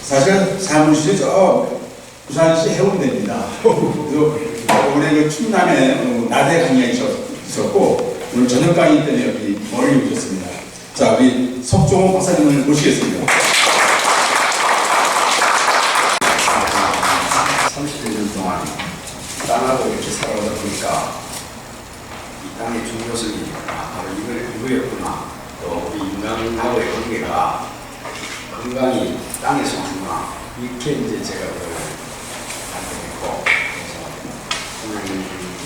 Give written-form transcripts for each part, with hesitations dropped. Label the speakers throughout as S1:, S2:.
S1: 사실은 사무실이 저 부산시 해운대입니다. 그래서 올해 그 충남에 낮에 강의가 있었고 오늘 저녁 강의 때문에 여기 멀리 오셨습니다. 자, 우리 석종호 박사님을 모시겠습니다.
S2: 30년 동안 땅하고 이렇게 살아오다 보니까 이 땅의 중요성이 바로 이거였구나. 또 우리 인간하고의 관계가 건강이 땅에서 오는구나. 이렇게 이제 제가 그걸 알게 됐고, 그래서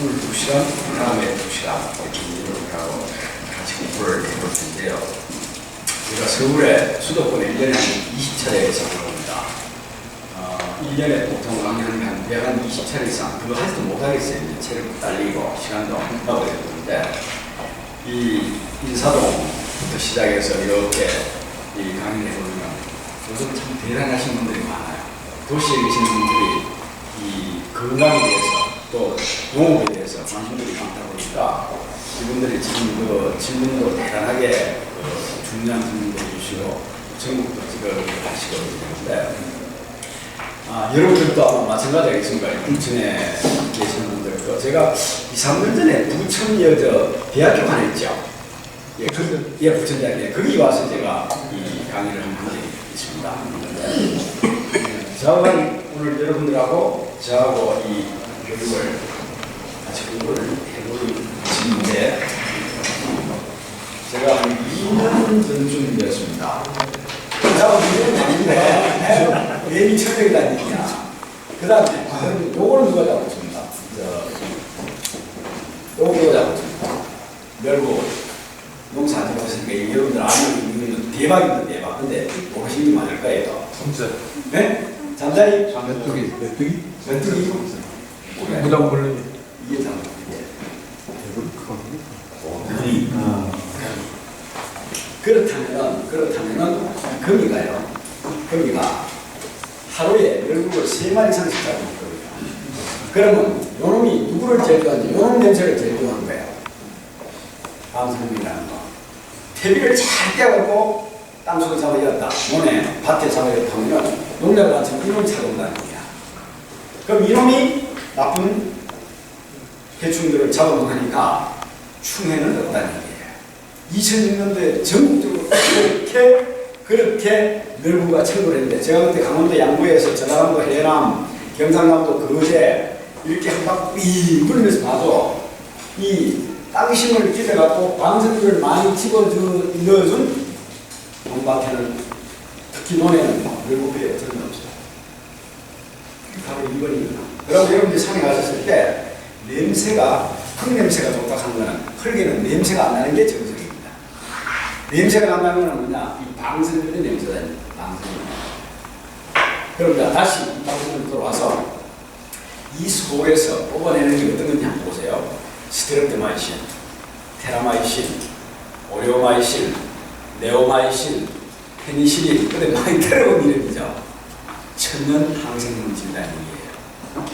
S2: 오늘 2시간, 다음에 2시간 이렇게 여러분하고 같이 공부를 해볼 텐데요. 제가 서울에 수도권에 1년에 한 20차례 이상을 옵니다. 1년에 보통 강의하는 한 20차례 이상, 그거 하지도 못하겠어요. 이제 체력도 딸리고, 시간도 한다고 그랬는데, 이 인사동부터 시작해서 이렇게 이 강의를 해보면 요즘 참 대단하신 분들이 많아요. 도시에 계시는 분들이 이 건강에 대해서 또 농업에 대해서 관심들이 많다 보니까 이분들이 지금 그 질문도 대단하게 중요한 질문도 해주시고 전국도 지금 하시고 있는데 여러분들도 아마 마찬가지겠습니까? 부천에 계시는 분들도 제가 2, 3년 전에 부천여 대학교 하나 있죠. 부천대학에 거기 와서 제가 이 강의를 한 적이 있습니다. 저는 오늘 여러분들하고 저하고 이 교육을 같이 공부를 해볼 것인데 제가 한 2년 전쯤 되었습니다. 저하고 2년이 아닌데 왜 미천적이라는 얘기냐. 그 다음에 요거는 누가 잡았습니다. 요거 누가 잡았습니다. 멸구 농사 안 해보시니까 여러분들 아는 이유는 대박입니다. 대박. 근데 무엇이 맞을까요? 잠자리. 네? 잠자리? 메뚜기. 메뚜기? 메뚜기? 무당벌레. 이게 잠자리인데. 그렇다면은 거미가 하루에 멸국을 3마리 이상씩 잡고 있거든요. 그러면 요놈이 누구를 제일 좋아하는지 요놈 냄새를 제일 좋아하는 거예요. 방송이라는 거. 퇴비를 잘 떼갖고 땅속에 잡아야겠다. 논에 밭에 잡아야겠다 하면 농약을 안 치면 이놈이 찾아온다는 거야. 그럼 이놈이 나쁜 해충들을 잡아먹으니까 충해는 없다는 얘기예요. 2006년도에 전국적으로 그렇게 멸구가 청구를 했는데 제가 그때 강원도 양구에서 전라남도 해남, 경상남도 거제 이렇게 한 바퀴 물면서 봐도 이 땅심을 기대갖고 방석을 많이 집어넣어준 논밭에는 특히 논에는 멸구피해 전혀 없어요. 바로 이번입니다. 그럼 여러분들이 산에 가셨을 때 냄새가 흙냄새가 좋다 하는 거는 흙에는 냄새가 안 나는 게 정석입니다. 냄새가 난다는 건 뭐냐? 이 방석들의 냄새다. 방석입니다. 그럼 다시 이 방석으로 돌아와서 이 속에서 뽑아내는 게 어떤 건지 한번 보세요. 스테롭테마이신, 테라마이신, 오레오마이신, 네오마이신, 페니실린, 근데 많이 들어본 이름이죠. 천연 항생물질이라는 얘기예요.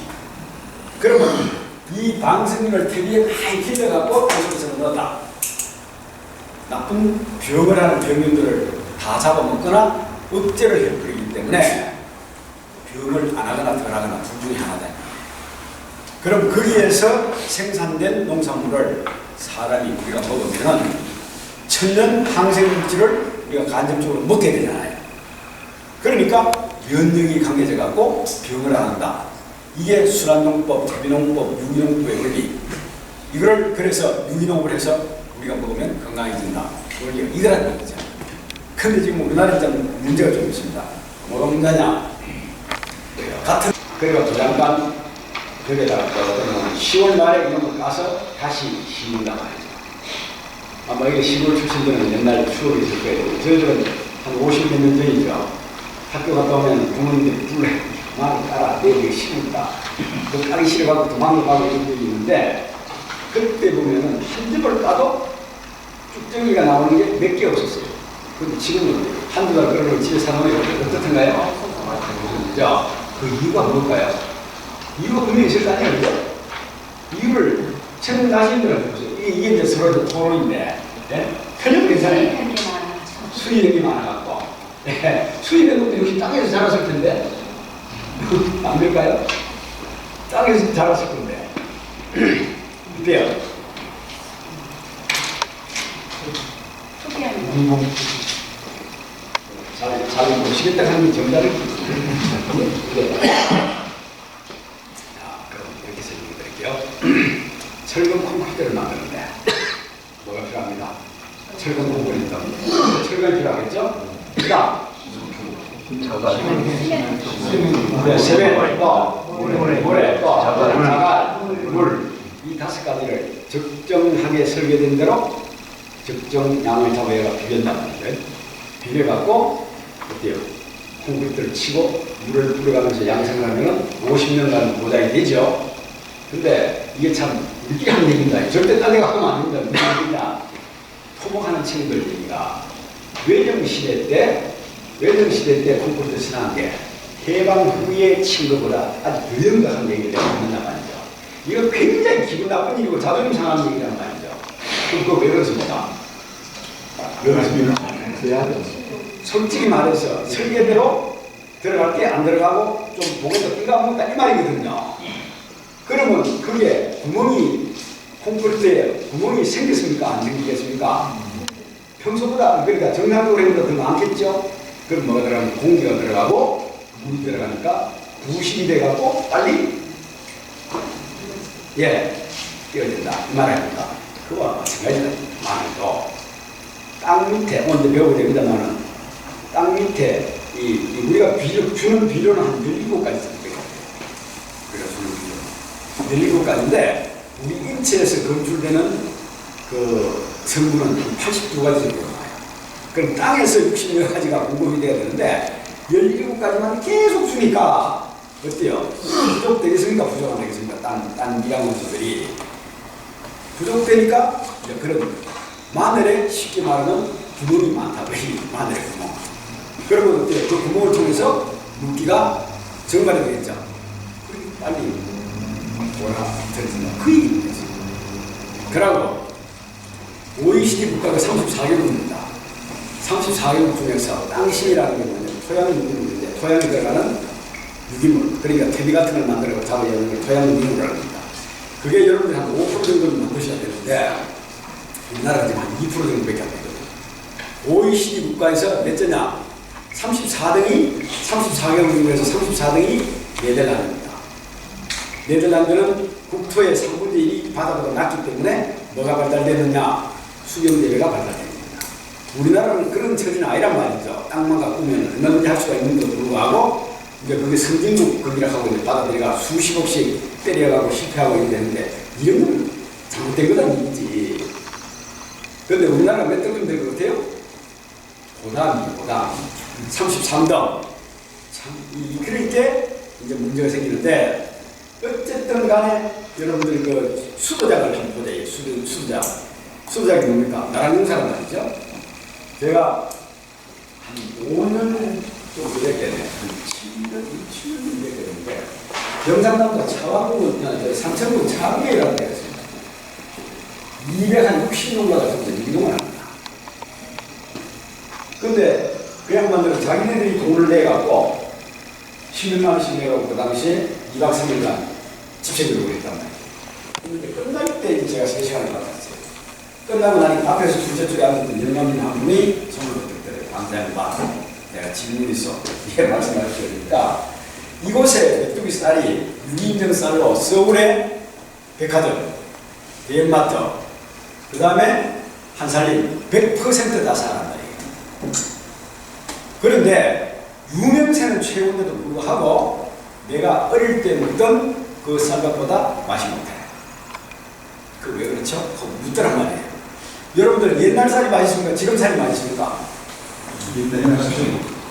S2: 그러면 이 방생물을 퇴비에 많이 길러갖고 땅속에서 넣었다. 나쁜 병을 하는 병균들을 다 잡아먹거나 억제를 해버리기 때문에 병을 안 하거나 덜 하거나 둘 중에 하나다. 그럼 거기에서 생산된 농산물을 사람이 우리가 먹으면 천연 항생물질을 우리가 간접적으로 먹게 되잖아요. 그러니까 면역이 강해져 갖고 병을 안 한다. 이게 순환농법, 퇴비농법, 유기농법의 원리. 이걸 그래서 유기농을 해서 우리가 먹으면 건강해진다. 이거란 얘기죠. 근데 지금 우리나라에 좀 문제가 좀 있습니다. 뭐가 문제냐? 같은 그리고 도장관 벽에다가 10월 말에 이런 거 까서 다시 심는다 말이죠. 아마 이게 시골 출신들은 옛날 추억이 있을 거예요. 저희들은 한 50몇 년 전이죠. 학교 갔다 오면 부모님들이 불러요. 나를 따라 내일이 심었다. 그 까기 싫어가고 도망가고 이런 게 있는데 그때 보면은 한 집을 까도 쭉정이가 나오는 게 몇 개 없었어요. 근데 지금은 한두 달 그러면 집에 사놓으면 어떻던가요? 자, 그 이유가 뭘까요? 이유가 분명히 있을 거 아니에요? 이유를 생각하시는 분은 보세요. 이게 이제 서로 토론인데, 네? 편협 괜찮아요. 수익이 많아갖고. 예, 수입의 것도 역시 땅에서 자랐을 텐데 안 될까요? 땅에서 자랐을 건데 어때요? 잘 모시겠다 하는 정답을 그럼 이렇게 설명해 드릴게요. 철근 콘크리트를 만드는데 뭐가 필요합니다. 철근 콘크리트. 철근이 필요하겠죠? 그다음 세면, 모래, 자갈, 물, 이 5가지를 적정하게 설계된 대로 적정 양을 잡아야 비벼낸단 말이죠. 비벼갖고 어때요? 콘크리트를 치고 물을 뿌려가면서 양생을 하면 50년간 보장이 되죠. 근데 이게 참 우리끼리 하는 얘기입니다. 절대 딴 데 가면 안 된다. 무슨 얘기냐? 토목하는 친구들 얘기가 외정시대 때 콘크리트 신화한 게 해방 후에 친 것보다 아주 더 연각한 얘기를 했단 말이죠. 이거 굉장히 기분 나쁜 일이고 자존심 상하는 얘기란 말이죠. 그럼 그거 왜 그렇습니까? 왜 그렇습니까? 솔직히 말해서 설계대로 들어갈 게 안 들어가고 좀 보고서 띵가 먹다 이 말이거든요. 그러면 그게 콘크리트에 구멍이 생겼습니까? 안 생기겠습니까? 평소보다 그러니까 정상적으로 했는데 더 많겠죠? 그럼 뭐가 들어가면 공기가 들어가고 물이 들어가니까 부식이 돼갖고 빨리 뛰어진다 이 말입니다. 그와 마찬가지다. 마늘도 땅 밑에 먼저 배우게 됩니다만은 땅 밑에 우리가 주는 비료는 한 17가지 있습니다. 우리가 주는 비료 17가지인데 우리 인체에서 검출되는 그 성분은 82가지 정도 나와요. 그럼 땅에서 60여 가지가 공급이 돼야 되는데 17가지만 계속 주니까 어때요? 부족되겠습니까? 부족 안 되겠습니까? 딴 미량원소들이 부족되니까 이제 그런 마늘에 쉽게 말하면 구멍이 많다. 마늘의 구멍. 그러면 어때요? 그 구멍을 통해서 물기가 증발이 되겠죠. 빨리 들어진다. 그 얘기입니다. 그러고 OECD 국가가 34개국입니다. 34개국 중에서 땅심이라는 게 뭐냐면 토양 유기물인데 토양에 들어가는 유기물, 그러니까 퇴비 같은 걸 만들어 잡아야 하는 게 토양 유기물이라고 합니다. 그게 여러분들이 한 5% 정도는 만드셔야 되는데 우리나라가 지금 한 2% 정도밖에 안 되거든요. OECD 국가에서 몇 째냐? 34등이 34개국 중에서 34등이 네덜란드입니다. 네덜란드는 국토의 3분의 1이 바다보다 낮기 때문에 뭐가 발달되느냐? 수경재배가 발달됩니다. 우리나라는 그런 처지는 아니란 말이죠. 땅만 갖고면 얼마든지 할 수가 있는데도 불구하고 이제 그게 선진국 거기라 하고 이제 받아들이가 수십억씩 때려가고 실패하고 이렇게 되는데 이런 건 잘못된 거란 얘기지. 그런데 우리나라가 몇 등쯤 될 것 같아요? 고담 33등. 참, 그러니까 이제 문제가 생기는데 어쨌든 간에 여러분들이 그 수도장을 한번 보자. 수도장이 뭡니까? 나랑 용사란 말이죠. 제가 한 5년 정도 됐겠네. 한 7년 됐겠는데 경상남도 차와군, 삼천군 차위라는 데가 있습니다. 260농가가 정도 이동을 합니다. 근데 그 양반들은 자기네들이 돈을 내갖고 11만 원씩 내갖고 그 당시에 2박 3일간 집세들고 그랬단 말이에요. 근데 끝날 때 제가 3시간을 받았어요. 끝나고 나니 앞에서 둘째 쪽에 앉았던 영감인 한 분이 손을 들더래요. 강사님 봐. 내가 질문이 있어. 이게 말씀해 주시니까 이곳에 메뚜기 쌀이 유기인증 쌀로 서울의 백화점, 대형마트, 그 다음에 한살림 100% 다 사랑한다. 그런데 유명세는 최고인데도 불구하고 내가 어릴 때 먹던 그 쌀밥보다 맛이 못해. 그 왜 그렇죠? 묻더란 말이에요. 여러분들 옛날 쌀이 맛있습니까? 지금 쌀이 맛있습니까?
S1: 옛날에 맛있죠.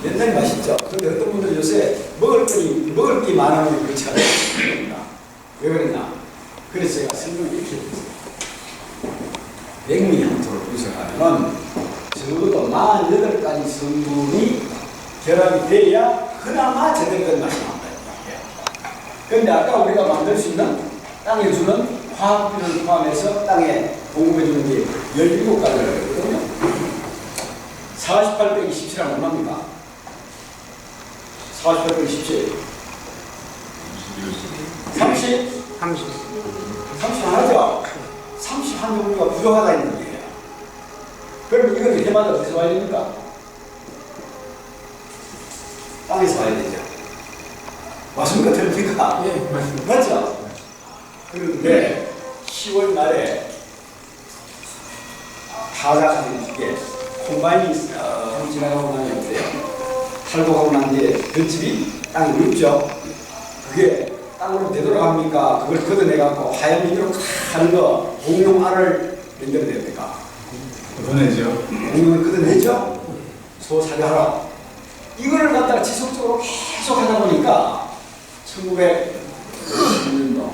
S2: 옛날이 맛있죠. 그런데 어떤 분들 요새 먹을 게 많으면 그렇지 않습니까? 왜 그랬나? 그래서 제가 설명을 이렇게 했어요. 백미 향토를 분석하면 적어도 48가지 성분이 결합이 돼야 그나마 제대로 된 맛이 나온다. 그런데 아까 우리가 만들 수 있는 땅에 주는 화학비를 포함해서 땅에 공급해 주는 게 17가지라고 했거든요. 48 빼기 17하면 얼마입니까? 40에 17. 30? 30 하나죠? 30한 종류가 부족하다 있는 얘기예요. 그럼 이건 해마다 어디서 와야 됩니까? 땅에서 와야 되죠. 맞습니까? 틀립니까?
S3: 예, 맞습니다.
S2: 맞죠? 그런데 10월 말에 타작하는 이게 콤바인이 지나가고 나면 어때요? 탈곡하고 난 뒤에 볏집이 땅이 눕죠? 그게 땅으로 되돌아갑니까? 그걸 걷어내갖고 하얀 비료로 하는 거 공룡 알을 만들어야 됩니까?
S1: 보내죠.
S2: 공룡을 걷어내죠? 소 사료하러. 이거를 갖다가 지속적으로 계속 하다 보니까 1990년도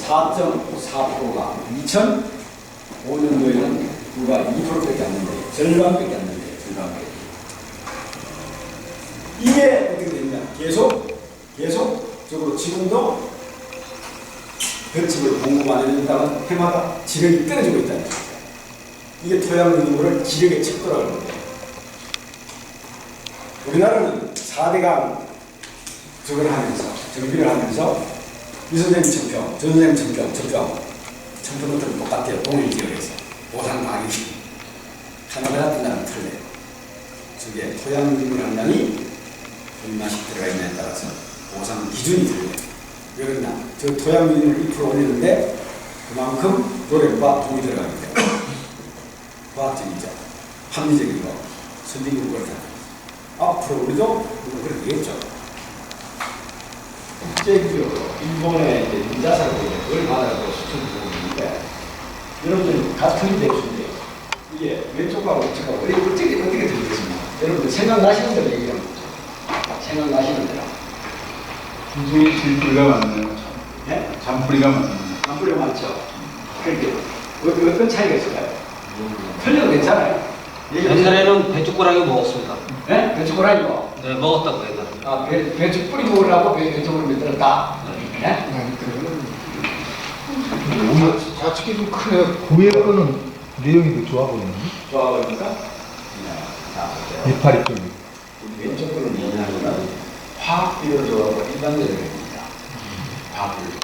S2: 4.4%가 2005년도에는 불과 2%밖에 안 된대요. 절반밖에 안 된대요. 절반밖에. 이게 어떻게 되냐? 계속적으로 지금도 볏집을 공급 안 해준다면 해마다 지력이 떨어지고 있다는 거죠. 이게 토양 유무를 지력에 척도라고 합니다. 우리나라는 4대강 저걸 하면서 정비를 하면서 이선생 청평, 전선생 청평부터는 똑같아요. 동일 지역에서 보상 가격이 하나가 같은 나라는 틀려요. 저게 토양 유무 함량이 얼마씩 들어가 있냐에 따라서 보상 기준이 틀려요. 왜 그러냐? 저 토양 유무를 2% 올리는데 그만큼 노력과 돈이 들어가기 때문에 과학적이죠. 합리적이고 선진국 그렇다. 앞으로 우리도 그렇게 되겠죠. 국제기업으로 일본의 인자사로 그걸 받아서 수출을 보는데 여러분들 같은 대수인데 이게 왼쪽하고 우측하고 어떻게 들리겠습니까? 여러분들 생각나시는 대로 얘기하는 거죠. 생각나시는 대로.
S1: 굉장히 질뿌리가 많네요.
S2: 네?
S1: 잔뿌리가 많네요.
S2: 잔뿌리가 많죠. 그렇게 어떤 차이가 있을까요? 틀려도 괜찮아요.
S3: 옛날에는 배추꼬랑이 먹었습니다.
S2: 네? 배추고라니고.
S3: 네, 먹었다고 해요.
S2: 아, 배추 뿌리 먹으려고 배추를 만들었다. 네?
S4: 좌측이 좀 크네요. 위에 거는 내용이 더 좋아 보이는데?
S2: 좋아 보입니까? 네. 자, 보세요.
S4: 이파리 쪽이.
S2: 왼쪽 거는 뭐냐면 화학비를 좋아하고 일반적으로 됩니다. 화학비를 좋아.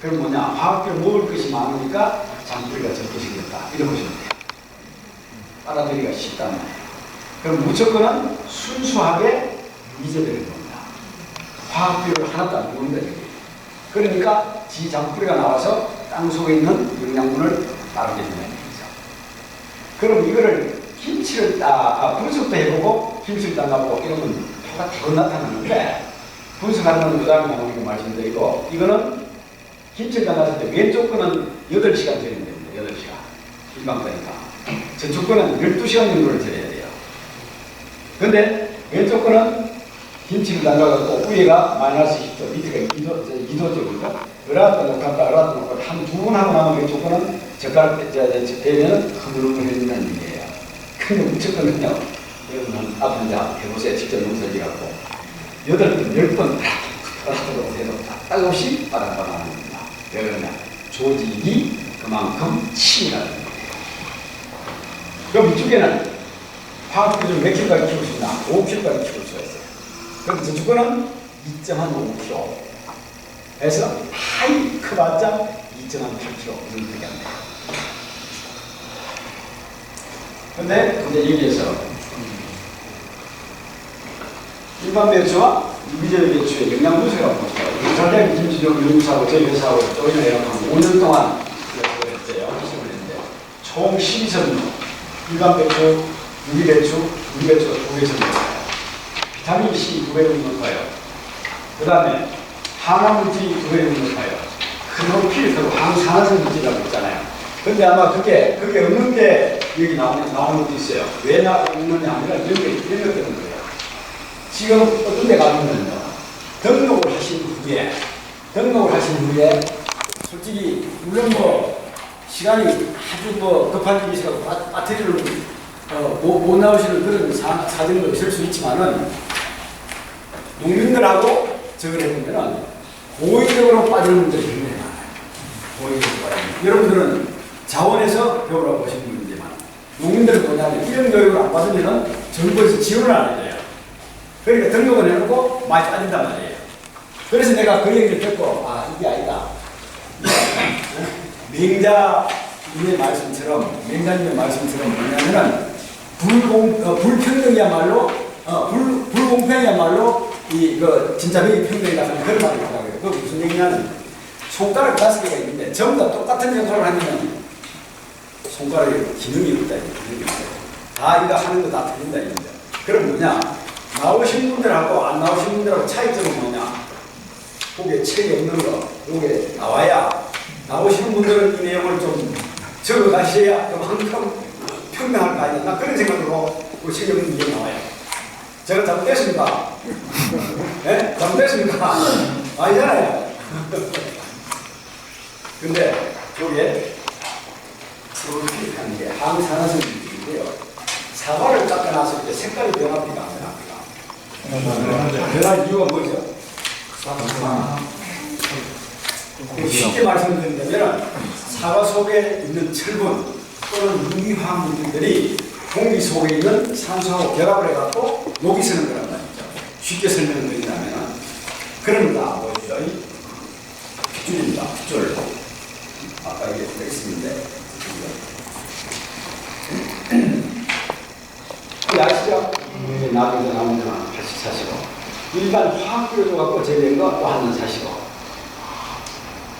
S2: 그럼 뭐냐? 화학비를 먹을 것이 많으니까 잔뿌리가 적게 생겼다. 이런 것이면 돼요. 빨아들이기가 쉽다면. 그럼 무조건은 순수하게 잊어버리는 겁니다. 화학비를 하나도 안 먹는다. 그러니까 지 잔뿌리가 나와서 땅 속에 있는 영양분을 따르게 된다는 거죠. 그럼 이거를 김치를 분석도 해보고 김치를 따가보고 이러면 표가 더 나타나는데 분석하는 건 그 다음에 나오는 거 말씀드리고 이거는 김치를 따갔을 때 왼쪽 거는 8시간 절이면 됩니다. 8시간. 일반 거니까. 저쪽 거는 12시간 정도를 절여야 돼요. 근데 왼쪽 거는 김치를 담가갖고 위에가 마이너스 10도, 밑에가 2도쪽인가? 으라도 놓았다, 으라도 놓고 한2번 하고 나면 왼쪽 거는 젓가락 대면은 흐물흐물해진다는 얘기예요. 근데 무척거는요, 여러분 앞에 이제 해보세요. 직접 농사지갖고 8번, 10번 으라도 해도 딱 없이 바닥바닥 하는 겁니다. 왜 그러냐? 조직이 그만큼 치밀하다는 거예요. 그럼 이쪽에는 화학비를 몇 킬로까지 키울 수 있나? 5킬로까지 키울 수가 있어요. 그럼 저쪽 거는 2.5kg 해서 하이 크봤자 2.8kg 정도밖에 안 돼요. 근데 이제 여기에서 일반 배추와 유기질 배추의 영양 분석을 한번 볼까요? 전략 김치종 연구사하고 저희 회사하고 조인을 한 5년 동안 연구를 했어요. 시험을 했는데 총 12선 일반 배추, 유기배추, 유기배추가 2개 정도 비타민 C 9배 정도 높아요. 그 다음에 항암물질이 2배 정도 높아요. 크로필, 항산화성 물질이라고 있잖아요. 근데 아마 그게 없는 게 여기 나오는 것도 있어요. 왜 없느냐 아니라 이런 게 때문에 그래요. 지금 어떤 데 가면요. 등록을 하신 후에 솔직히 물론 시간이 아주 급한 일이 있어서 배터리를 못 나오시는 그런 사정도 있을 수 있지만은 농민들하고 저걸 해보면은 고의적으로 빠지는 분들이 굉장히 많아요. 고의적으로 빠지는. 여러분들은 자원에서 배우라고 보시는 분이지만 농민들은 뭐냐면 이런 교육을 안 받으면은 정부에서 지원을 안 해줘요. 그러니까 등록을 해놓고 많이 빠진단 말이에요. 그래서 내가 그 얘기를 듣고 아 이게 아니다. 맹자님의 말씀처럼 뭐냐면은 불평등이야말로 불공평이야말로 이그 진짜 평등이다 하는 그런 말을 하더라고요. 그 무슨 얘기냐면 손가락 5개가 있는데 전부 다 똑같은 역할을 하면 손가락에 기능이 없다. 다 이거 하는 거 다 틀린다 이거죠. 그럼 뭐냐? 나오신 분들하고 안 나오신 분들하고 차이점은 뭐냐? 거기에 책이 없는 거, 요게 나와야 나오시는 분들은 이 내용을 좀 적어 가셔야 그만큼 평등할 거 아니야. 나 그런 생각으로 그 책이 없는 게 나와요. 제가 잘못됐습니까? 네? 잘못됐습니까? 아니잖아요. 근데 저게 프로필이라는 게 항산화성인데요. 사과를 깎아놨을 때 색깔이 변합니까? 안 변합니까? 변할 이유가 뭐죠? 쉽게 말씀드리자면 사과 속에 있는 철분 또는 유기화합물들이 공기 속에 있는 산소하고 결합을 해갖고 녹이 서는 거란 말이죠. 쉽게 설명을 드린다면 그러니까 뭐죠? 핏줄입니다. 핏줄. 아까 이게 있었는데 아시죠? 나중에 나오는 건 다시 사시고 일반 화학 비료도 재배한 거 또 하나 사시고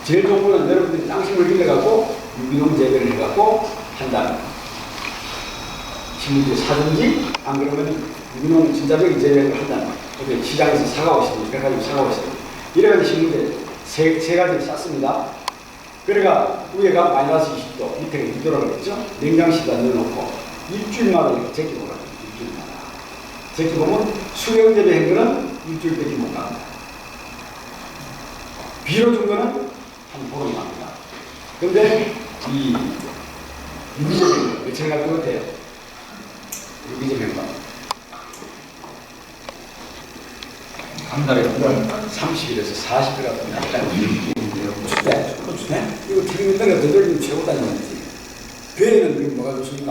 S2: 제일 좋은 거는 여러분들이 땅심을 빌려갖고 유기농 재배를 해갖고 한다는 신문지에 사든지 안 그러면 유기농 진짜적인 재배를 한다는 거예요. 시장에서 사가오시든지 그래가지고 사가오시든지 이래가지고 신문지에 세 가지를 쌌습니다. 그래가 위에가 마이너스 20도 밑에가 2도라고 그랬죠. 냉장실에다 넣어놓고 일주일마다 이렇게 제껴보라고. 일주일마다 제껴보면 수경 재배한 거는 일주일밖에 못 갑니다. 비료 준 거는 한 보름 갑니다. 근데 이 유기재배한 거 며칠 갈 것 같아요? 유기재배한 거 한 달에 30일에서 40일 같은 날 주네? 이거 TV문화가 되돌리면 최고다는 얘기지. 배에는 뭐가 좋습니까?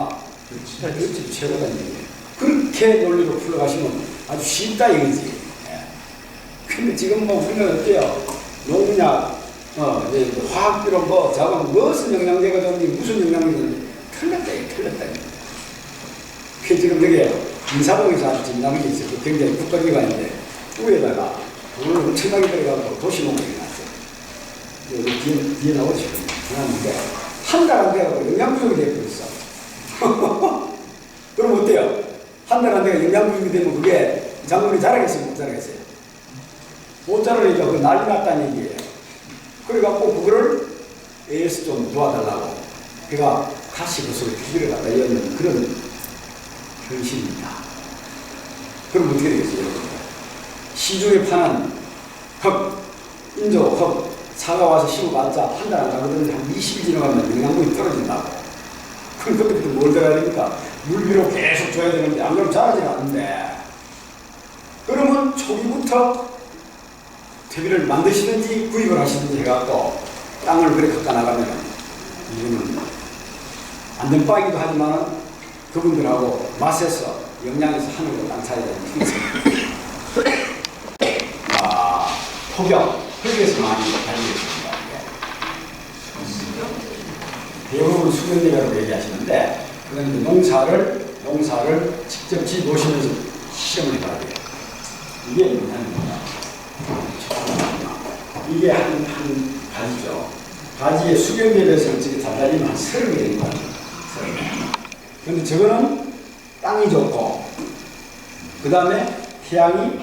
S2: 그렇지, 최고다는 얘기예요. 그렇게 논리로 풀어가시면 아주 쉽다 이거지. 근데 지금 뭐 우리는 어때요? 농약, 화학비료 뭐, 자원 무슨 영양제가 좋은지 무슨 영양제가 틀렸다, 틀렸다. 그 지금 여기 인사동에서 아주 진단한 게 있어요. 굉장히 국가기관인데, 위에다가 돈을 엄청나게 들어가고 도시농업이 났어요. 여기 뒤에 나오시면 나왔는데, 한 달 안 돼가고 영양부족이 되어버렸어. 그럼 어때요? 한 달 안 돼가 영양부족이 되면 그게 작물이 자라겠어요? 못 자라겠어요? 못 자라니까 그 난리 났다는 얘기예요. 그래갖고 그거를 AS 좀 도와달라고. 그가 다시 그 속에 규제를 갖다 이었는 그런 현실입니다. 그럼 어떻게 되겠어요? 시중에 파는 흙, 인조 흙, 사과 와서 심어봤자 한 달 안 가거든요. 한 20일 지나가면 영양분이 떨어진다고. 그럼 그때부터 뭘 들어야 됩니까? 물비로 계속 줘야 되는데 안 그러면 자라지 않는데. 그러면 초기부터 퇴비를 만드시든지 구입을 하시든지 해갖고 땅을 그렇게 갖다 나가면 이거는 안전빵이기도 하지만 그분들하고 맛에서 영양에서 하는 거 땅 사야 되는 힘이 폭염, 흙에서 많이 달리겠습니다. 대부분 수경재배라고 얘기하시는데 그건 농사를 직접 지 놓으시면서 실험을 해봐야 돼요. 이게 뭐냐면 이게 한 가지죠. 가지에 수경재배에서 어떻게 잘 달리면 한 30개 됩니다. 30개. 근데 저거는 땅이 좋고 그 다음에 태양이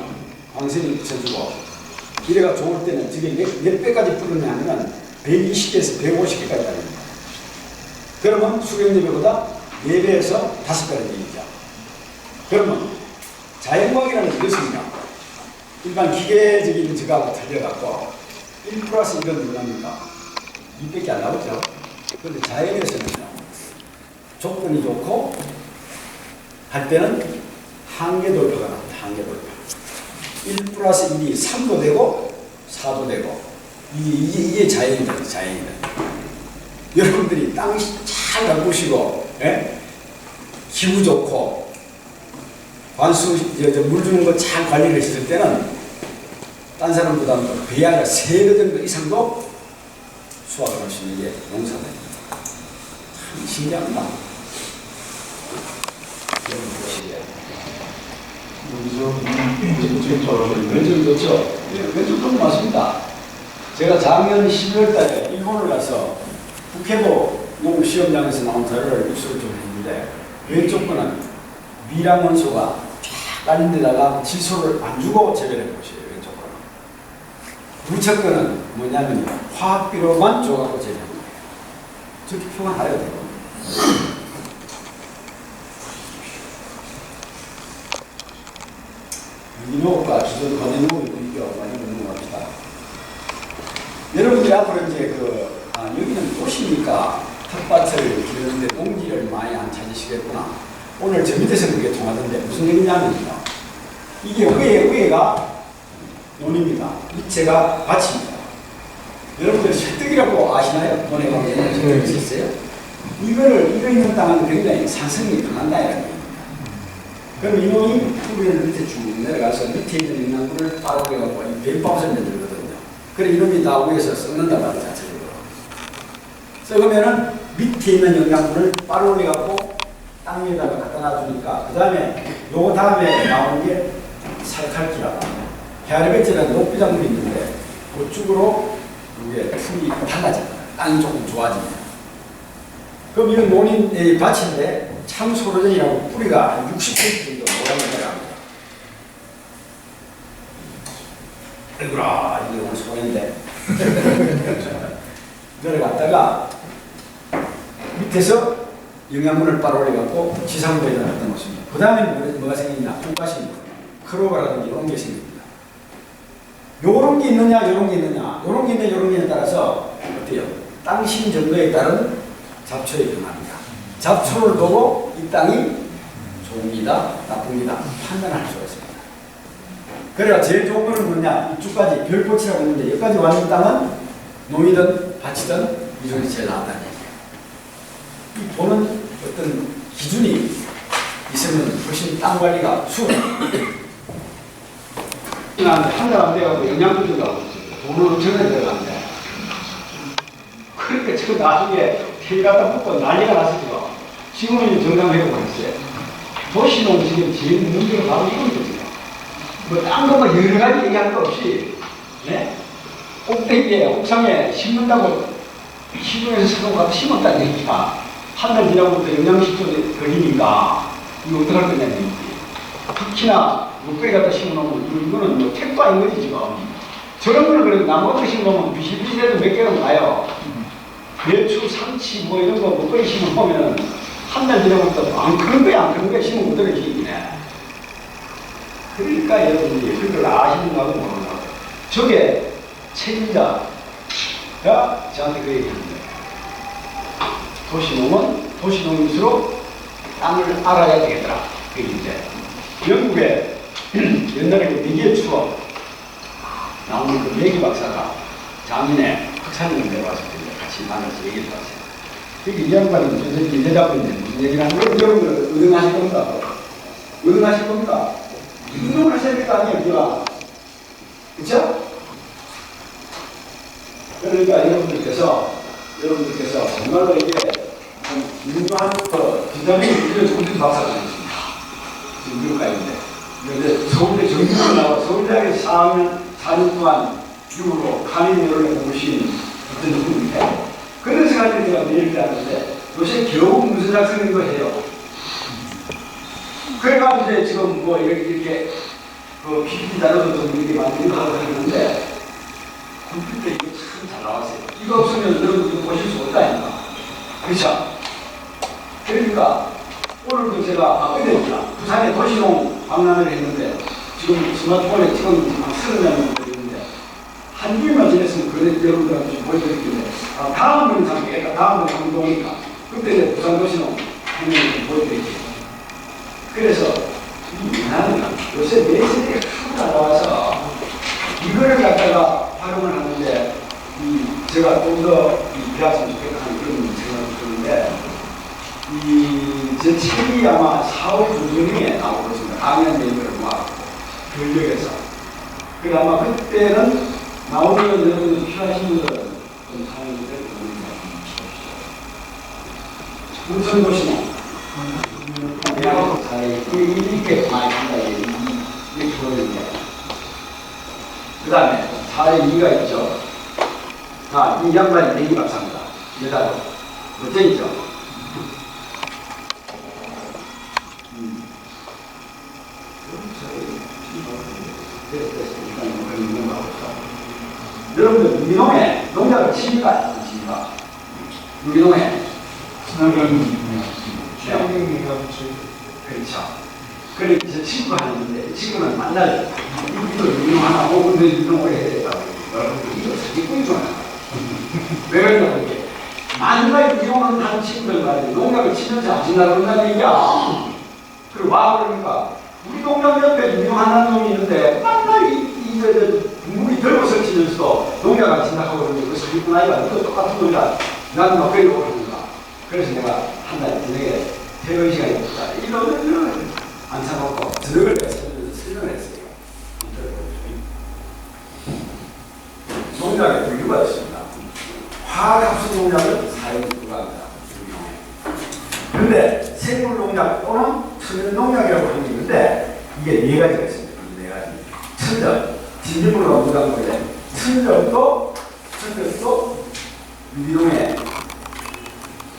S2: 광선이 비춰주고 이래가 좋을 때는 저게 몇 배까지 뿌리냐면 120개에서 150개까지 달립니다. 그러면 수경재배보다 4배에서 5배까지 되죠. 그러면 자연광이라는 게 이렇습니다. 일반 기계적인 저거하고 틀려갖고 1 플러스 1은 얼마입니까? 2밖에 안 나오죠. 그런데 자연에서는 조건이 좋고 할 때는 한계 돌파가 나옵니다. 한계 돌파. 1 플러스 1이 3도 되고 4도 되고 이게 자연이다. 자연이다. 여러분들이 땅 잘 가꾸시고 기후 좋고 물 주는 거 잘 관리를 했을 때는 딴 사람보다 거의 아니라 3배 정도 이상도 수확을 할 수 있는 게 농사입니다. 참 신기합니다. 왼쪽 좋죠? 왼쪽 너무 맞습니다. 제가 작년 12월 달에 일본을 가서 북해도 농 시험장에서 나온 자료를 입수를 좀 했는데 왼쪽 거는 미량 원소가 쫙 깔린 데다가 질소를 안 주고 재배를 해보세요. 왼쪽 거는. 우측 거는 뭐냐면 화학비료만 줘갖고 재배하는 거예요. 저렇게 표가 나야 돼요. 유기농과 기존 건해농의 비교 많이 먹는 것 같다. 여러분들이 앞으로 이제 여기는 도시니까 텃밭을 기르는데 농지를 많이 안 찾으시겠구나. 오늘 저 밑에서 그게 통하던데 무슨 얘기냐면요. 이게 위에가 논입니다. 밑에가 밭입니다. 여러분들 쇠떡이라고 아시나요? 논에 가면 옛날에 쇠떡이 있었어요? 이거 있는 땅은 굉장히 산성이 강한다 이런 얘기입니다. 그럼 이놈이 뿌리를 밑에 쭉 내려가서 밑에 있는 영양분을 빨아들여갖고 이 뱀밥을 만들거든요. 그래 이놈이 다 위에서 썩는단 말이죠. 자체적으로. 썩으면은 밑에 있는 영양분을 빨아올려갖고 땅 위에다가 갖다 놔주니까 그 다음에 요거 다음에 나오는 게 살칼기라고 헤아리베지라는 녹비작물이 있는데 그쪽으로 이게 풀이 달라집니다. 땅이 조금 좋아집니다. 그럼 이건 논인 밭인데 참소로전이라고 뿌리가 60cm 정도 모양이 내려갑니다. 아이고라, 이게 오늘 소인데. 내려갔다가 밑에서 영양분을 빨아올려갖고 지상부에다 갖다 놓습니다. 그 다음에 뭐가 생기냐? 꽃가시, 크로바라든지 이런 게 생깁니다. 요런 게 있느냐, 요런 게 있느냐, 요런 게 있느냐, 요런 게 있느냐에 따라서 어때요? 땅신 정도에 따른 잡초의 변화입니다. 잡초를 보고 이 땅이 좋습니다, 나쁩니다 판단할 수가 있습니다. 그래야 제일 좋은 거는 뭐냐? 이쪽까지 별꽃이라고 있는데 여기까지 왔는 땅은 농이든 밭이든 이 중에서 제일 낫다는 얘기예요. 이 보는 어떤 기준이 있으면 훨씬 땅 관리가 수월합니다. 한 달 안 돼가고 영양분 준다고 돈을 엄청나게 들어갑니다. 그러니까 지금 나중에 피 갖다 붓고 난리가 났었죠. 지금은 정상회고가 있어요. 도시농 지금 제일 문제가 바로 이거죠. 뭐 딴 거만 여러 가지 얘기할 거 없이, 네? 꼭대기에, 옥상에 심는다고 시중에서 사고 가서 심었다는 얘기가 한 달 지나고부터 영양식도 걸리니까 이거 어떡할 거냐는 얘기지. 특히나 물고기 갖다 심어놓으면 이거는 뭐 택도 아닌 거지 지금. 저런 거는 그래도 나무 같은 심어놓으면 비실비실해도 몇 개는 가요. 배추, 상치 뭐 이런 거 물고기 심어놓으면 한 달 지나고부터 안 크는 거야 안 크는 거야 심으면 떨어지겠네. 그러니까 여러분들이 그걸 아시는 거하고 모르는 거하고 저게 책임자가 저한테 그 얘기하는 거예요. 도시농은 도시농일수록 땅을 알아야 되겠더라. 그게 이제 영국에 옛날에 그 미개 추억 나오는 그 메기 박사가 장인의 학사님을 내려왔을 때 같이 만나서 얘기를 했어요. 그게 이 양반이 무슨 얘기 내자고 있는데 무슨 얘기를 하는 거예요? 여러분들 의논하실 겁니까? 의논하실 겁니까? 의논을 하셔야 될 거 아니에요, 기왕. 그쵸? 그러니까 여러분들께서 정말로 이게 좀 유명한 비타민 정신 박사가 있습니다. 지금 미국가인데. 그런데 서울대 정규로 나와 서울대학에서 4년 동안 유로 간이neuro를 공부신 어떤 분인데 그런 생각을 제가 매일 하는데 요새 겨우 무슨 학생인도 해요. 그래가지고 이제 지금 뭐 이렇게 그 PPT 자료도 좀 이렇게 만들고 하고 하는데 컴퓨터 이거 참 잘 나왔어요. 이거 없으면 여러분들 보실 수 없다니까. 그렇죠? 그러니까 오늘도 제가 어제입니다. 부산에 도시농 방문을 했는데 지금 스마트폰에 지금 한 30명 있는데 한 주일만 지냈으면 그래 여러분들한테 좀 보여드릴게요. 다음 영상에 다음 방송이니까 그때 이제 부산 도시농 한번 좀 보여드릴게요. 그래서 나는 요새 매체들이 하도 잘 나와서 이거를 갖다가 활용을 하는데 제가 좀 더 배웠으면 좋겠다는 그런 생각이 드는데 제 책이 아마 4월 중순에 나올 것입니다. 방향되는 막 권력에서. 그래 아마 그때는 나오는 여러분 필요하신 분들은 좀 사용을 우선 보시면 이렇게 많이 한다 이렇게 보이는데 그 다음에 4의 2가 있죠. 자, 이 양반이 대기 박사입니다. 여자로 멋쟁이죠. 여러분들 유기농에 농약을 칩니까? 안 칩니까? 유기농에 그렇죠. 그래 이제 친구 하는데 친구는 만날 이거 유기농 하나 근데 유기농 오래 해야 되겠다고 이거 사기꾼이 좋아요. 왜 그러냐 이게 만날 유기농을 하는 친구들 말이야 농약을 치면서 안 친다 그런다는 얘기야. 그리고 와 그러니까 우리 농장 옆에 유기농하는 놈이 있는데 만날 물이 들고 설치면서도 농약 안 친다고 그러는데 그 사기꾼 아이가 또 똑같은 놈이라 나는 막 그리고 그러니까 그래서 내가 한 달 저녁에 퇴근 시간이 없다. 이런 안 사놓고 저녁을 내가 설명을 했어요. 농약에 분류가 있습니다. 화학합성 농약을 사용 불가합니다. 그런데 생물 농약 또는 천연 농약이라고 하는 게 있는데 이게 네 가지가 있습니다. 네 가지. 천연, 진딧물로 농약을 해. 천연도 유기농에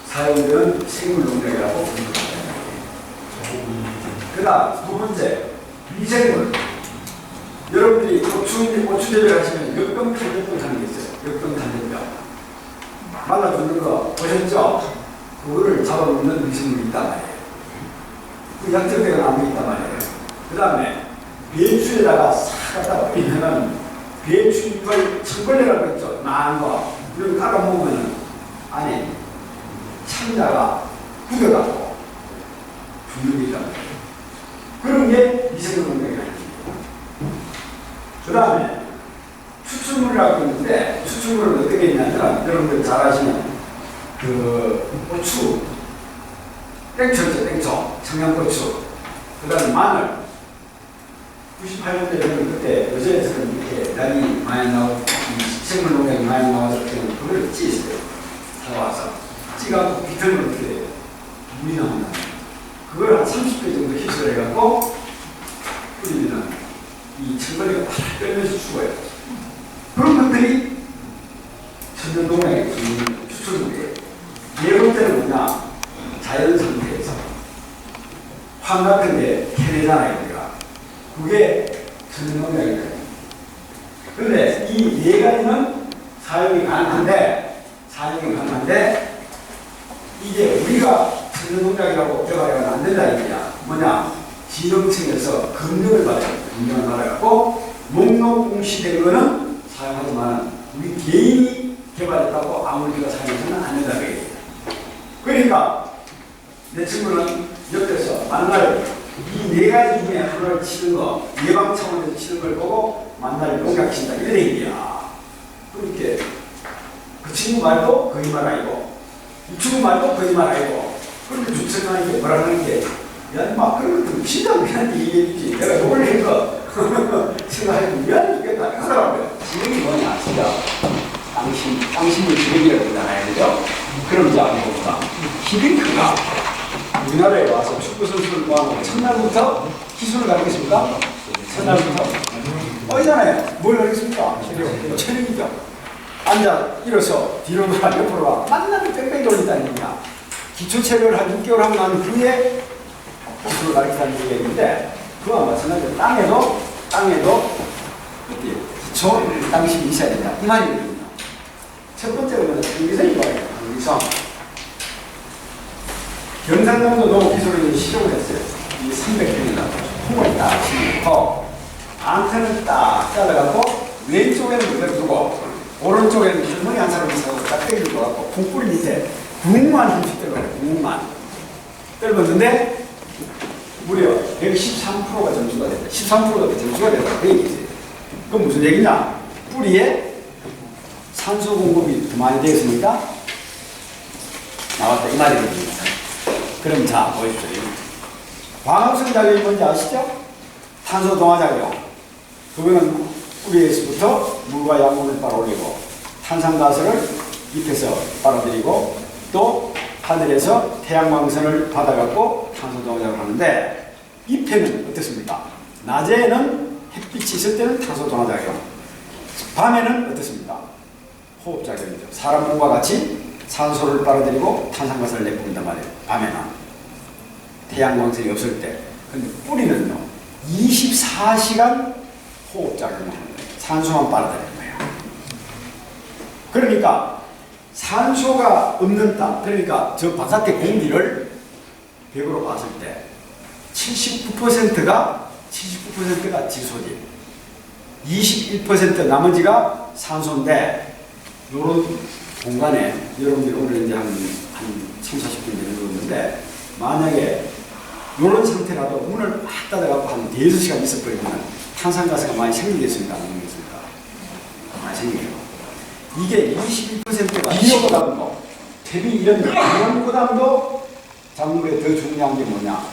S2: 사용되는 생물 농약이라고 부릅니다. 그 다음 두 번째, 미생물. 여러분들이 고추 재배하시면 역병탄전병 하는 게 있어요. 역병탄전병. 말라주는 거 보셨죠? 그거를 잡아먹는 미생물이 있단 말이에요. 그 약점대가 나무 있단 말이에요. 그 다음에 배추에다가 싹 갖다 뿌리면은 배추잎을 청벌레라고 했죠. 나은 거. 이걸 깔아먹으면 안에 창자가 굳어가고 죽는 게 있단 말이에요. 그런 게 미생물 농약이 아닙니다. 그 다음에 추출물이라고 하는데 추출물은 어떻게 있냐면 여러분들 잘 아시는 그 고추, 땡초죠, 땡초, 청양고추, 그 다음에 마늘. 98년대 저는 그때 여전에서는 이렇게 난이 많이 나오고 생물 농약이 많이 나와서 그걸 찌었어요. 사와서 찌가고 비틀면 어떻게 돼요? 물이 나온다. 그걸 한 30배 정도 희석을 해갖고 뿌리면은 이 청벌레가 팍 떨면서 죽어요. 그런 것들이 천연 농약의 추출물이에요. 네 번째는 뭐냐? 자연 상태에서 황 같은 게 캐내잖아요, 우리가. 그게 천연 농약이에요. 그런데 이 네 가지는 사용이 가능한데 이게 우리가 천연 농약이라고 개발해서는 안 된다 이거야. 뭐냐? 지정청에서 검증을 받아갖고 목록공시된 거는 사용하지만 우리 개인이 개발했다고 아무리 우리가 사용해서는 안 된다 그게. 그러니까 내 친구는 옆에서 만날 이 네 가지 중에 하나를 치는 거 예방 차원에서 치는 걸 보고 만날 농약 친다 이런 얘기야. 그렇게 그 친구 말도 거짓말 아니고 이 친구 말도 거짓말 아니고 그런데 주책하는 게 뭐라는 게 야, 막 그런 것도 진짜 미안한데 얘기해주지. 내가 욕을 낸 거 생각해도 미안해 죽겠다 하더라고요. 지능이 뭐냐 진짜 당신을 지능이라고 그러잖아요. 그죠? 그럼 이제 안 보구나. 히딩크가 우리나라에 와서 축구 선수를 모아놓고 첫날부터 기술을 가르치겠습니까? 첫날부터? 어이잖아요. 뭘 가르치겠습니까? 체력이죠. 앉아 일어서 뒤로 가 옆으로 와 만나면 뺑뺑 돌린다는 얘기야. 기초체력을 한 6개월 하고 난 후에 기술을 가르치는 얘기인데 그와 마찬가지로 땅에도 기초 당신이 있어야 된다. 이 말이거든요. 첫 번째로는 전기선이 말이에요. 전기선. 경상남도도 기술을 시작을 했어요. 이 300평이다. 콩을 딱 심고 안테는 딱 잘라갖고 왼쪽에는 그대로 두고 오른쪽에는 할머니 한 사람이 있어서 깍대기를 두고 콩뿌리 밑에 구멍만 힘씩 떨어요. 구멍만 떨었는데 무려 113%가 점수가 됐다. 13%가 점수가 됐다. 그 얘기지. 그건 무슨 얘기냐? 뿌리에 산소 공급이 더 많이 되어 있으니까 나왔다. 이 말이거든요. 그럼 자, 보십시오. 광합성 작용이 뭔지 아시죠? 탄소 동화 작용. 그거는 뿌리에서부터 물과 양분을 빨아올리고 탄산가스를 잎에서 빨아들이고 또 하늘에서 태양광선을 받아갖고 탄소 동화 작용을 하는데 잎에는 어떻습니까? 낮에는 햇빛이 있을 때는 탄소 동화 작용, 밤에는 어떻습니까? 호흡 작용이죠. 사람 몸과 같이 산소를 빨아들이고 탄산가스를 내뿜는단 말이에요. 밤에는 태양광선이 없을 때. 근데 뿌리는요 24시간 호흡 작용을 하는 거예요. 산소만 빨아들이는 거예요. 그러니까 산소가 없는 땅, 그러니까 저 바깥의 공기를 100으로 봤을 때 79%가 지소지, 21% 나머지가 산소인데, 요런 공간에 여러분들이 오늘 이제 한 3, 40분 정도였는데, 만약에 요런 상태라도 문을 확 닫아갖고 한 4~6시간 있어버리면 탄산가스가 많이 생기겠습니까? 안 생기겠습니까? 많이 생겨요. 이게 21%가 비료보다도 퇴비 이런 보다도 작물에 더 중요한 게 뭐냐?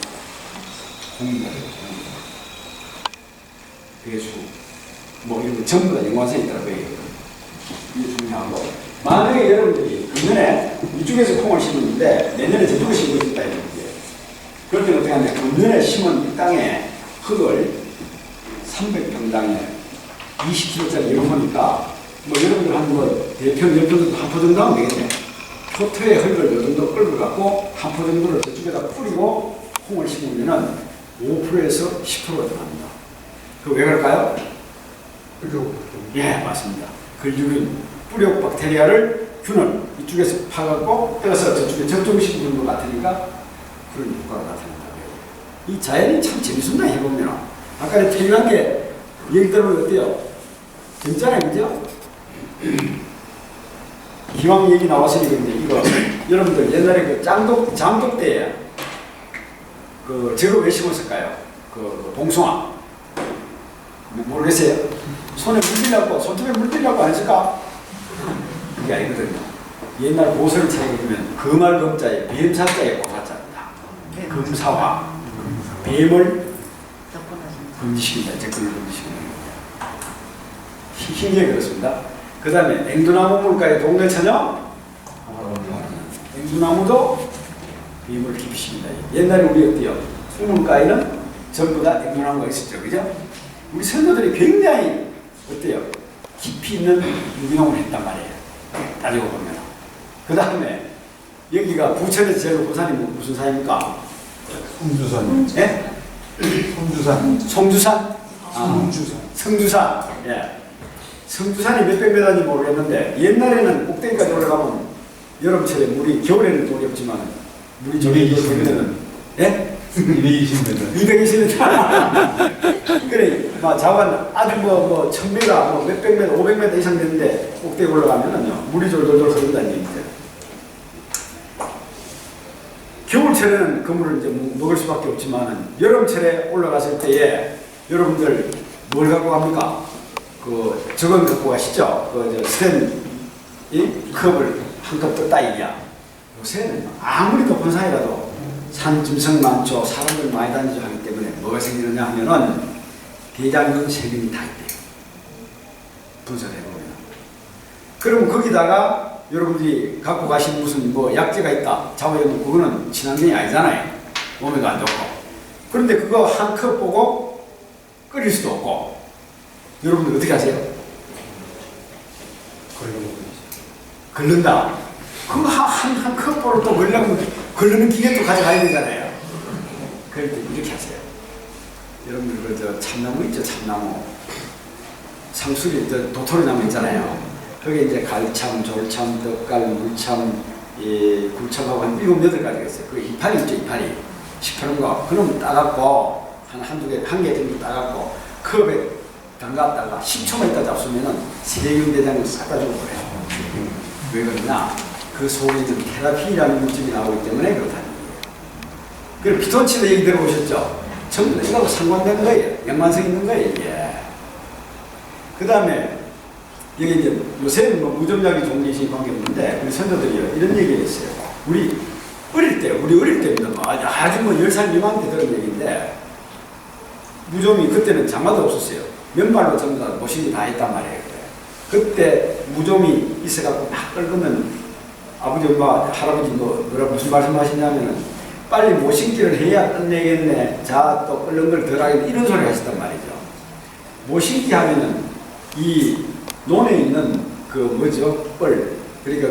S2: 공기예요. 배수, 뭐 이런 거 전부 다 연관성이 있더라고요. 이게 중요하고, 만약에 여러분들이 금년에 이쪽에서 콩을 심었는데 내년에 저쪽에 심고 있다 이런 거예요. 그럴 때는 어떻게 하냐? 금년에 심은 이 땅에 흙을 300평당에 20kg짜리 이런 거니까 뭐 여러분들 한 뭐 대평 10평 한 포 정도 하면 되겠네. 표토의 흙을 요 정도 끌고 갖고 한 포 정도를 저쪽에다 뿌리고 콩을 심으면은 5%에서 10%가 들어갑니다. 그 왜 그럴까요? 예, 맞습니다. 근류균, 뿌력 박테리아를 균을 이쪽에서 파갖고 빼서 저쪽에 적종시키는 것 같으니까 그런 효과가 나타난다고요. 이 자연이 참 재밌습니다. 해보면 아까 태어난 게 얘기 들어보면 어때요? 진짜네, 그죠? 기왕 얘기 나왔으니까 이제 이거 여러분들 옛날에 그 장독 때에 그 저거 왜 심었을까요? 그 봉숭아 모르겠어요? 손에 물들려고, 손톱에 물들려고 안 했을까? 그게 아니거든요. 옛날 고설을 찾아보면 금알금자에 뱀사자에 고사자입니다. 금사와 뱀을 금지시킨다. 접근을 금지시키는 겁니다. 신기하게 그렇습니다. 그 다음에 앵두나무 물가의 동네처녀, 앵두나무도 뱀을 기피십니다. 옛날에 우리 어때요? 우물가에는 전부 다 앵두나무가 있었죠. 그죠? 우리 선조들이 굉장히 어때요? 깊이 있는 유기농을 했단 말이에요. 따지고 보면. 그 다음에 여기가 부천에서 제일 고산이 무슨 산입니까?
S4: 성주산.
S2: 예?
S4: 성주산.
S2: 송주산?
S4: 성주산.
S2: 성주산. 예. 성주산이 몇백 메다인지 모르겠는데 옛날에는 꼭대기까지 올라가면 여름철에 물이, 겨울에는 물이 없지만 물이 좀 되면은 예?
S4: 220m.
S2: 220m. 그래, 자원 아주 1000m, 몇백 m, 500m 이상 되는데 꼭대기 올라가면은요, 물이 졸졸졸 흐른다는 얘기죠. 겨울철에는 그 물을 이제 먹을 수밖에 없지만은 여름철에 올라갔을 때에 여러분들 뭘 갖고 갑니까? 저건 갖고 가시죠? 스탠, 이 컵을 한컵 떴다 이게야. 요새는 아무리 높은 산이라도 산 짐승 많죠. 사람들 많이 다니죠. 하기 때문에 뭐가 생기느냐 하면은 대장균 세균이 다 있대요. 분석해보면. 그럼 거기다가 여러분들이 갖고 가신 무슨 약재가 있다. 자원이면 그거는 친환경이 아니잖아요. 몸에도 안 좋고. 그런데 그거 한 컵 보고 끓일 수도 없고. 여러분들 어떻게 하세요? 걸른다. 그거 한 컵 보를 또 걸려면 걸르는 기계 또 가져가야 되잖아요. 그럴 때 이렇게 하세요. 여러분들 참나무 있죠? 참나무. 상수리, 도토리 나무 있잖아요. 거기에 이제 갈참, 졸참, 떡갈, 물참, 굴참하고 한 7~8가지가 있어요. 그 이파리 있죠? 이파리. 시퍼런 거. 그럼 따갖고 한 개 정도 따갖고 컵에 담갔다가 10초만 있다 잡수면은 세균 대장을 싹 다 죽어버려요. 왜 그러냐? 그 속에 있는 테라핀이라는 물질이 나오기 때문에 그렇다는 거예요. 그리고 피톤치드 얘기 들어보셨죠? 전부 다 이거하고 상관되는 거예요. 연관성 있는 거예요, 이게. 그 다음에, 여기 이제 요새는 무좀약이 종기시 관계없는데, 우리 선조들이요, 이런 얘기를 했어요. 우리 어릴 때, 우리 어릴 때입니다. 뭐 아주 뭐 10살 미만 때 들은 얘기인데, 무좀이 그때는 장마도 없었어요. 맨발로 전부 다 모신이 다 했단 말이에요. 그때 무좀이 있어갖고 막 끓으면 아버지, 엄마, 할아버지 뭐라 무슨 말씀하시냐면은 빨리 모신기를 해야 끝내겠네. 자, 또 끓는 걸 덜 하겠네. 이런 소리 하셨단 말이죠. 모신기 하면은 이 논에 있는 그 뭐죠? 뻘. 그러니까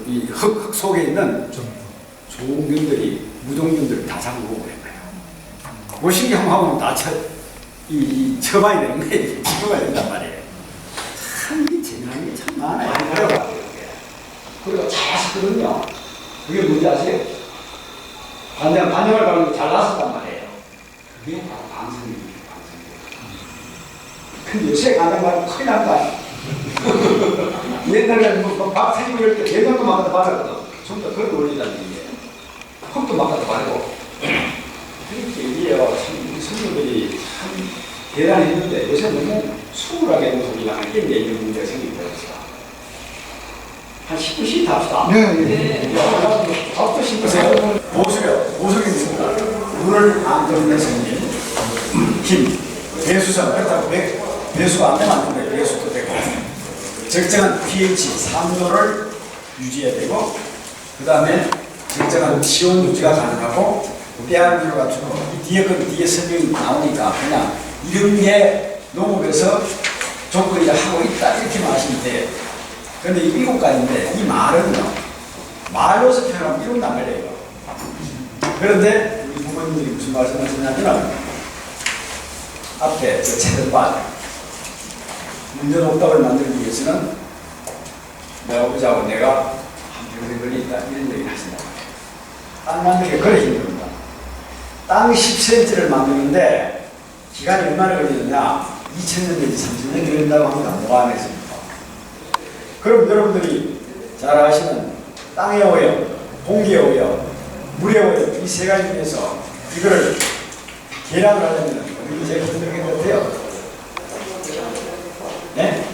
S2: 이 흙 속에 있는 종균들이, 무종균들을 다 잡고 오고 그런 거예요. 모신기 한번 하면 다 쳐봐야 되는 거예요. 치료가 된단 말이에요. 참, 이 재미난 게 참 많아요. 그리고 잘 하시거든요. 그게 뭔지 아세요? 반영을 가면 잘 나섰단 말이에요. 그게 바로 방송입니다. 근데 요새 간장 말고 큰일 난다. 옛날에 밥 생길 때 대장도 막 갖다 바르거든. 좀 더 그걸 올리자는 얘기예요. 컵도 막 갖다 바르고. 그렇게 얘기해요. 참, 우리 선생님들이 참 대단했는데 요새 너무 수월하게 소리가 안 깨는 게 이런 문제가 생기고 있어요. 한 10분 쉰다 합시다.
S4: 네.
S2: 밥도 씻으세요. 보석입니다. 눈을 안 뜨는 선생님. 힘. 배수선. 그렇다고 배수가 안 되면 안 된다. 배수도 되고. 적정한 pH 3도를 유지해야 되고, 그 다음에 적정한 시온 유지가 가능하고, 빼앗기를 갖추고, 뒤에 설명이 나오니까 그냥 이런 게 농업에서 조건이 하고 있다. 이렇게만 하시면 돼요. 그런데 이 7가지인데, 이 말은요, 말로서 표현하면 이런 단말이에요. 그런데 우리 부모님들이 무슨 말씀 하시냐면, 앞에 그 채등반, 문제노답을 만들기 위해서는 내가 보자고 내가 한 평생 걸리있다. 이런 얘기를 하신다. 땅 만들기 그래 힘듭니다. 땅 10cm를 만드는데 기간이 얼마나 걸리느냐? 2000년 내지 3000년 걸린다고 합니다. 모함했습니다. 그럼 여러분들이 잘 아시는 땅의 오염, 공기의 오염, 물의 오염 이 세 가지 중에서 이거를 계량을 하려면 어떻게 제일 힘들게 같아요? 네?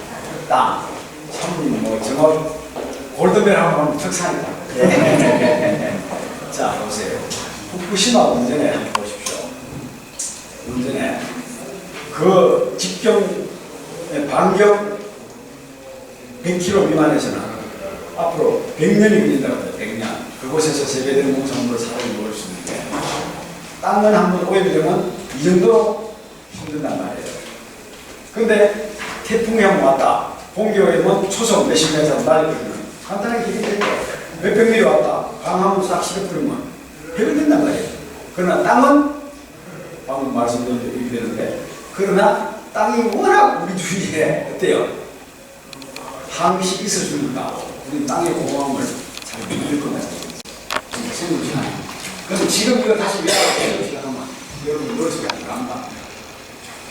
S2: 땅. 참, 뭐, 정말, 골드벨 하면 특산이다. 자, 보세요. 후쿠시마 원전에 한번 보십시오. 원전에 그 직경, 반경 100km 미만에서는 앞으로 100년이 걸린다고 해요. 100년. 그곳에서 재배된 농산물을 사람이 먹을 수 있는데, 땅은 한번 오염이 되면 이 정도 힘든단 말이에요. 근데 태풍이 한번 왔다. 공기오염은 초속 몇십 년에서 날리거든요. 간단하게 얘기해요. 몇백 미리 왔다. 강하면 싹 실어버리면 해결된단 말이에요. 그러나 땅은 방금 말씀드린 대로 이렇게 되는데, 그러나 땅이 워낙 우리 주위에 어때요? 항시 있을 주니까 우리 땅의 공허함을 잘 믿을 겁니다. 생각이 나요. 그럼 지금 이거 다시 외워서 시작하면 여러분 머릿속에 안 들어간다.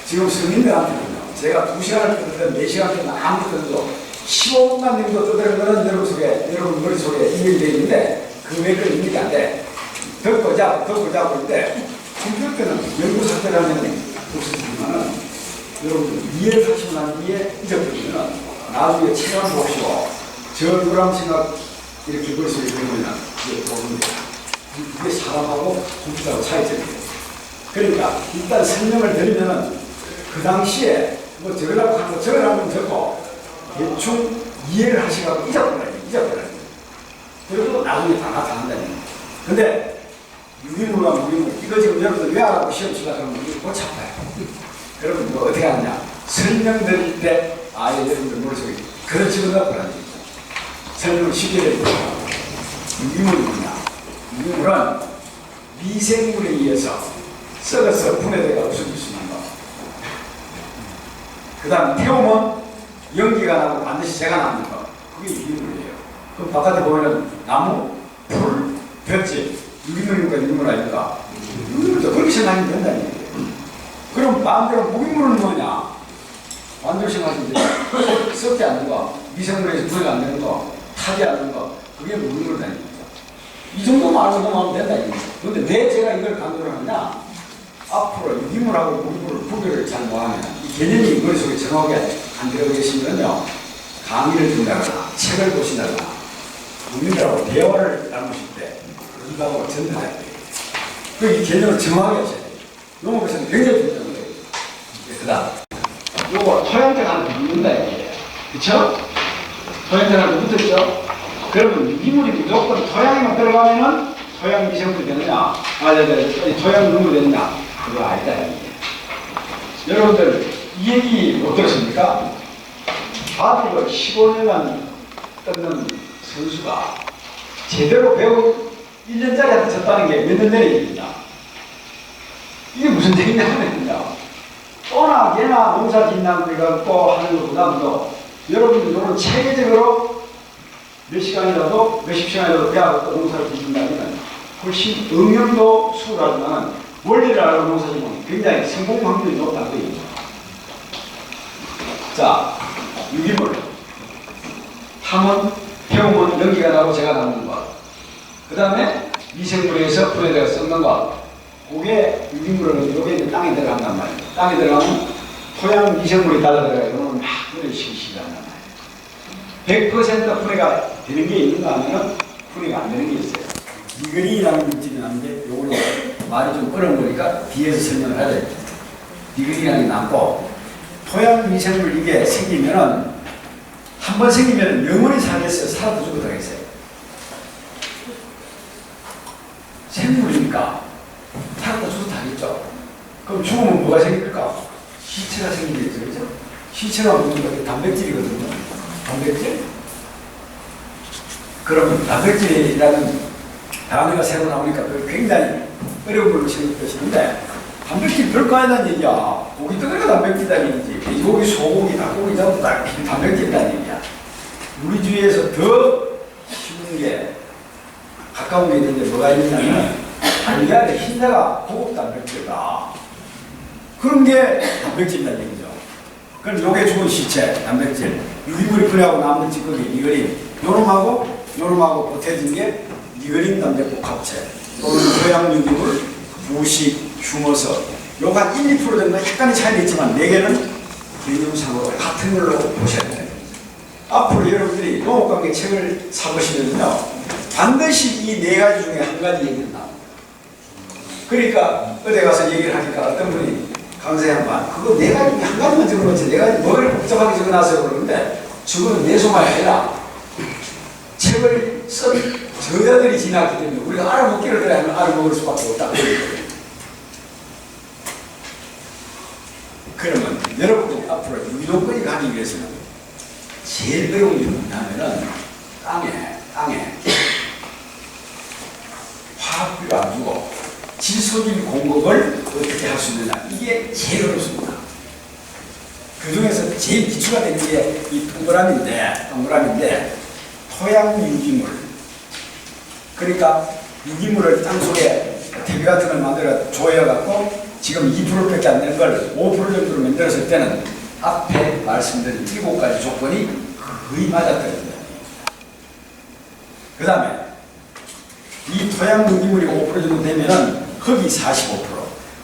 S2: 지금 성인들한테는요, 제가 2시간을 뜯든 4시간 뜯든 아무것도 뜯어도 15분만 정도 뜯는 거는 여러분 머릿속에 인식되어 있는데, 그 외에 건 인식이 안 돼. 더 보자고 할때 컴퓨터는 연구 사태를 하면 없어지지만은 여러분 이해를 하시고 난 뒤에 잊어버리면 나중에 책을 보시오. 저 누람 생각 이렇게 머릿속에 들으면 이게 도움이 돼요. 이게 사람하고 컴퓨터하고 차이점이에요. 그러니까 일단 설명을 드리면은 그 당시에 뭐 적으라고 하고 적으라고 적고 대충 이해를 하시라고 잊어버려요. 그리고 나중에 다 나타난다는 거예요. 근데 유기물과 무기물 이거 지금 여러분들 외우라고 시험 치려고 하면 이거 못 잡아요. 여러분 뭐 어떻게 하느냐? 설명드릴 때 아예 여러분들 머릿속에 그런 집어넣고 하는 거죠. 설명을 쉽게 해드립니다. 유기물이 뭐냐? 유기물은 미생물에 의해서 썩어서 분해되가 없어질 수 있는 거. 그 다음 태우면 연기가 나고 반드시 재가 나는 거. 그게 유기물이에요. 그럼 바깥에 보면 나무, 풀, 벽지 유기물입니까? 유기물 아닙니까? 유기물도 그렇게 생각하면 된다는 얘기예요. 그럼 반대로 무기물은 뭐냐? 반대로 생각하시면 돼요. 썩지 않는 거, 미생물에서 분해가 안 되는 거, 타지 않는 거, 그게 무기물이라는 얘기죠. 이 정도만 알고 넘어가면 된다는 얘기죠. 그런데 왜 제가 이걸 강조를 하냐? 앞으로 유기물하고 무기물을 구별을 잘 못하면 이 개념이 머릿속에 정확하게 안 들어가 계시면요, 강의를 듣다거나 책을 보신다거나 국민들하고 대화를 나누실 때 이방으로 전달해야 돼요. 그 개념을 정확하게 하셔야 돼요. 농업에서는 굉장히 중요한 거예요. 그 다음 요거 토양적 하나 묻는다 이게 그쵸? 토양적 하나 묻었죠? 그러면 유기물이 무조건 토양에만 들어가면은 토양 미생물이 되느냐 토양 농물이 되느냐 그거 아니다 이게. 여러분들 이 얘기 못 들으십니까? 바둑을 15년간 뜯는 선수가 제대로 배운 1년짜리한테 졌다는 게 몇 년 전의 얘기입니다. 이게 무슨 얘기냐면요. 또나 개나 농사 짓는 거 갖고 하는 것보다도 여러분들 이런 체계적으로 몇 시간이라도 몇십 시간이라도 배워서 농사를 짓는다면 훨씬 응용도 수월하지만 원리를 알고 농사 짓는 굉장히 성공 확률이 높다고 얘기죠. 자, 유기물. 하면, 태우면 연기가 나고 제가 담는 것. 그 다음에 미생물에서 풀에다가 썩는 것. 그게 유기물을 여기에 땅에 들어간단 말이에요. 땅에 들어가면 토양 미생물이 따라 들어가요. 그러면 막 풀을 시키시간단 말이에요. 100% 풀이가 되는 게 있는가 하면 풀이가 안 되는 게 있어요. 니그린이라는 물질이 나는데 요거는 말이 좀 어려운 거니까 뒤에서 설명을 해야 돼요. 니그린이라는 게 남고 토양 미생물 이게 생기면은 한 번 생기면 영원히 살겠어요. 살아도 죽어도 되겠어요. 생물이니까 살아도 죽어도 되겠죠. 그럼 죽으면 뭐가 생길까? 시체가 생기겠죠. 그죠? 시체가 무슨 거 단백질이거든요. 단백질? 그러면 단백질이라는 단어가 새로 나오니까 굉장히 어려운 걸로 생각되시는데 단백질 별거 아니라는 얘기야. 고기 덩어리가 단백질이라는 얘기지. 돼지고기, 소고기, 닭고기 전부 다 단백질이라는 얘기야. 우리 주위에서 더 쉬운 게 가까운 게 있는데 뭐가 있냐면 달걀에 흰자가 고급 단백질이다. 그런 게 단백질이라는 얘기죠. 그럼 요게 죽은 시체, 단백질, 유기물이 분해하고 남는 찌꺼기, 니그린, 요놈하고 보태진 게 니그린 단백질 합체 또는 토양 유기물, 부식, 휴머스 요가 한 1, 2% 정도 약간의 차이는 있지만 4개는 개념상으로 같은 걸로 보셔야 돼요. 앞으로 여러분들이 농업관계 책을 사보시면요 반드시 이 4가지 중에 한 가지 얘기를 나옵니다. 그러니까 어디 가서 얘기를 하니까 어떤 분이 강사님 양반 그거 4가지 중에 한 가지만 적어놓지 4가지 뭐를 복잡하게 적어놨어요 그러는데 저거는 내 소말이 아니라 책을 쓴 저자들이 지나왔기 때문에 우리가 알아먹기를 그래 하면 알아먹을 수밖에 없다. 그러면 여러분들이 앞으로 유기농권이 가기 위해서는 제일 어려운 일은 뭐냐면은 땅에 화학비료 안 주고 질소질 공급을 어떻게 할 수 있느냐 이게 제일 어렵습니다. 그 중에서 제일 기초가 되는 게 이 동그라미인데 토양 유기물 그러니까 유기물을 땅속에 대비 같은 걸 만들어 조여갖고 지금 2%밖에 안 되는 걸 5% 정도로 만들었을 때는 앞에 말씀드린 7가지 조건이 거의 맞아떨어진다. 그 다음에 이 토양 유기물이 5% 정도 되면은 흙이 45%,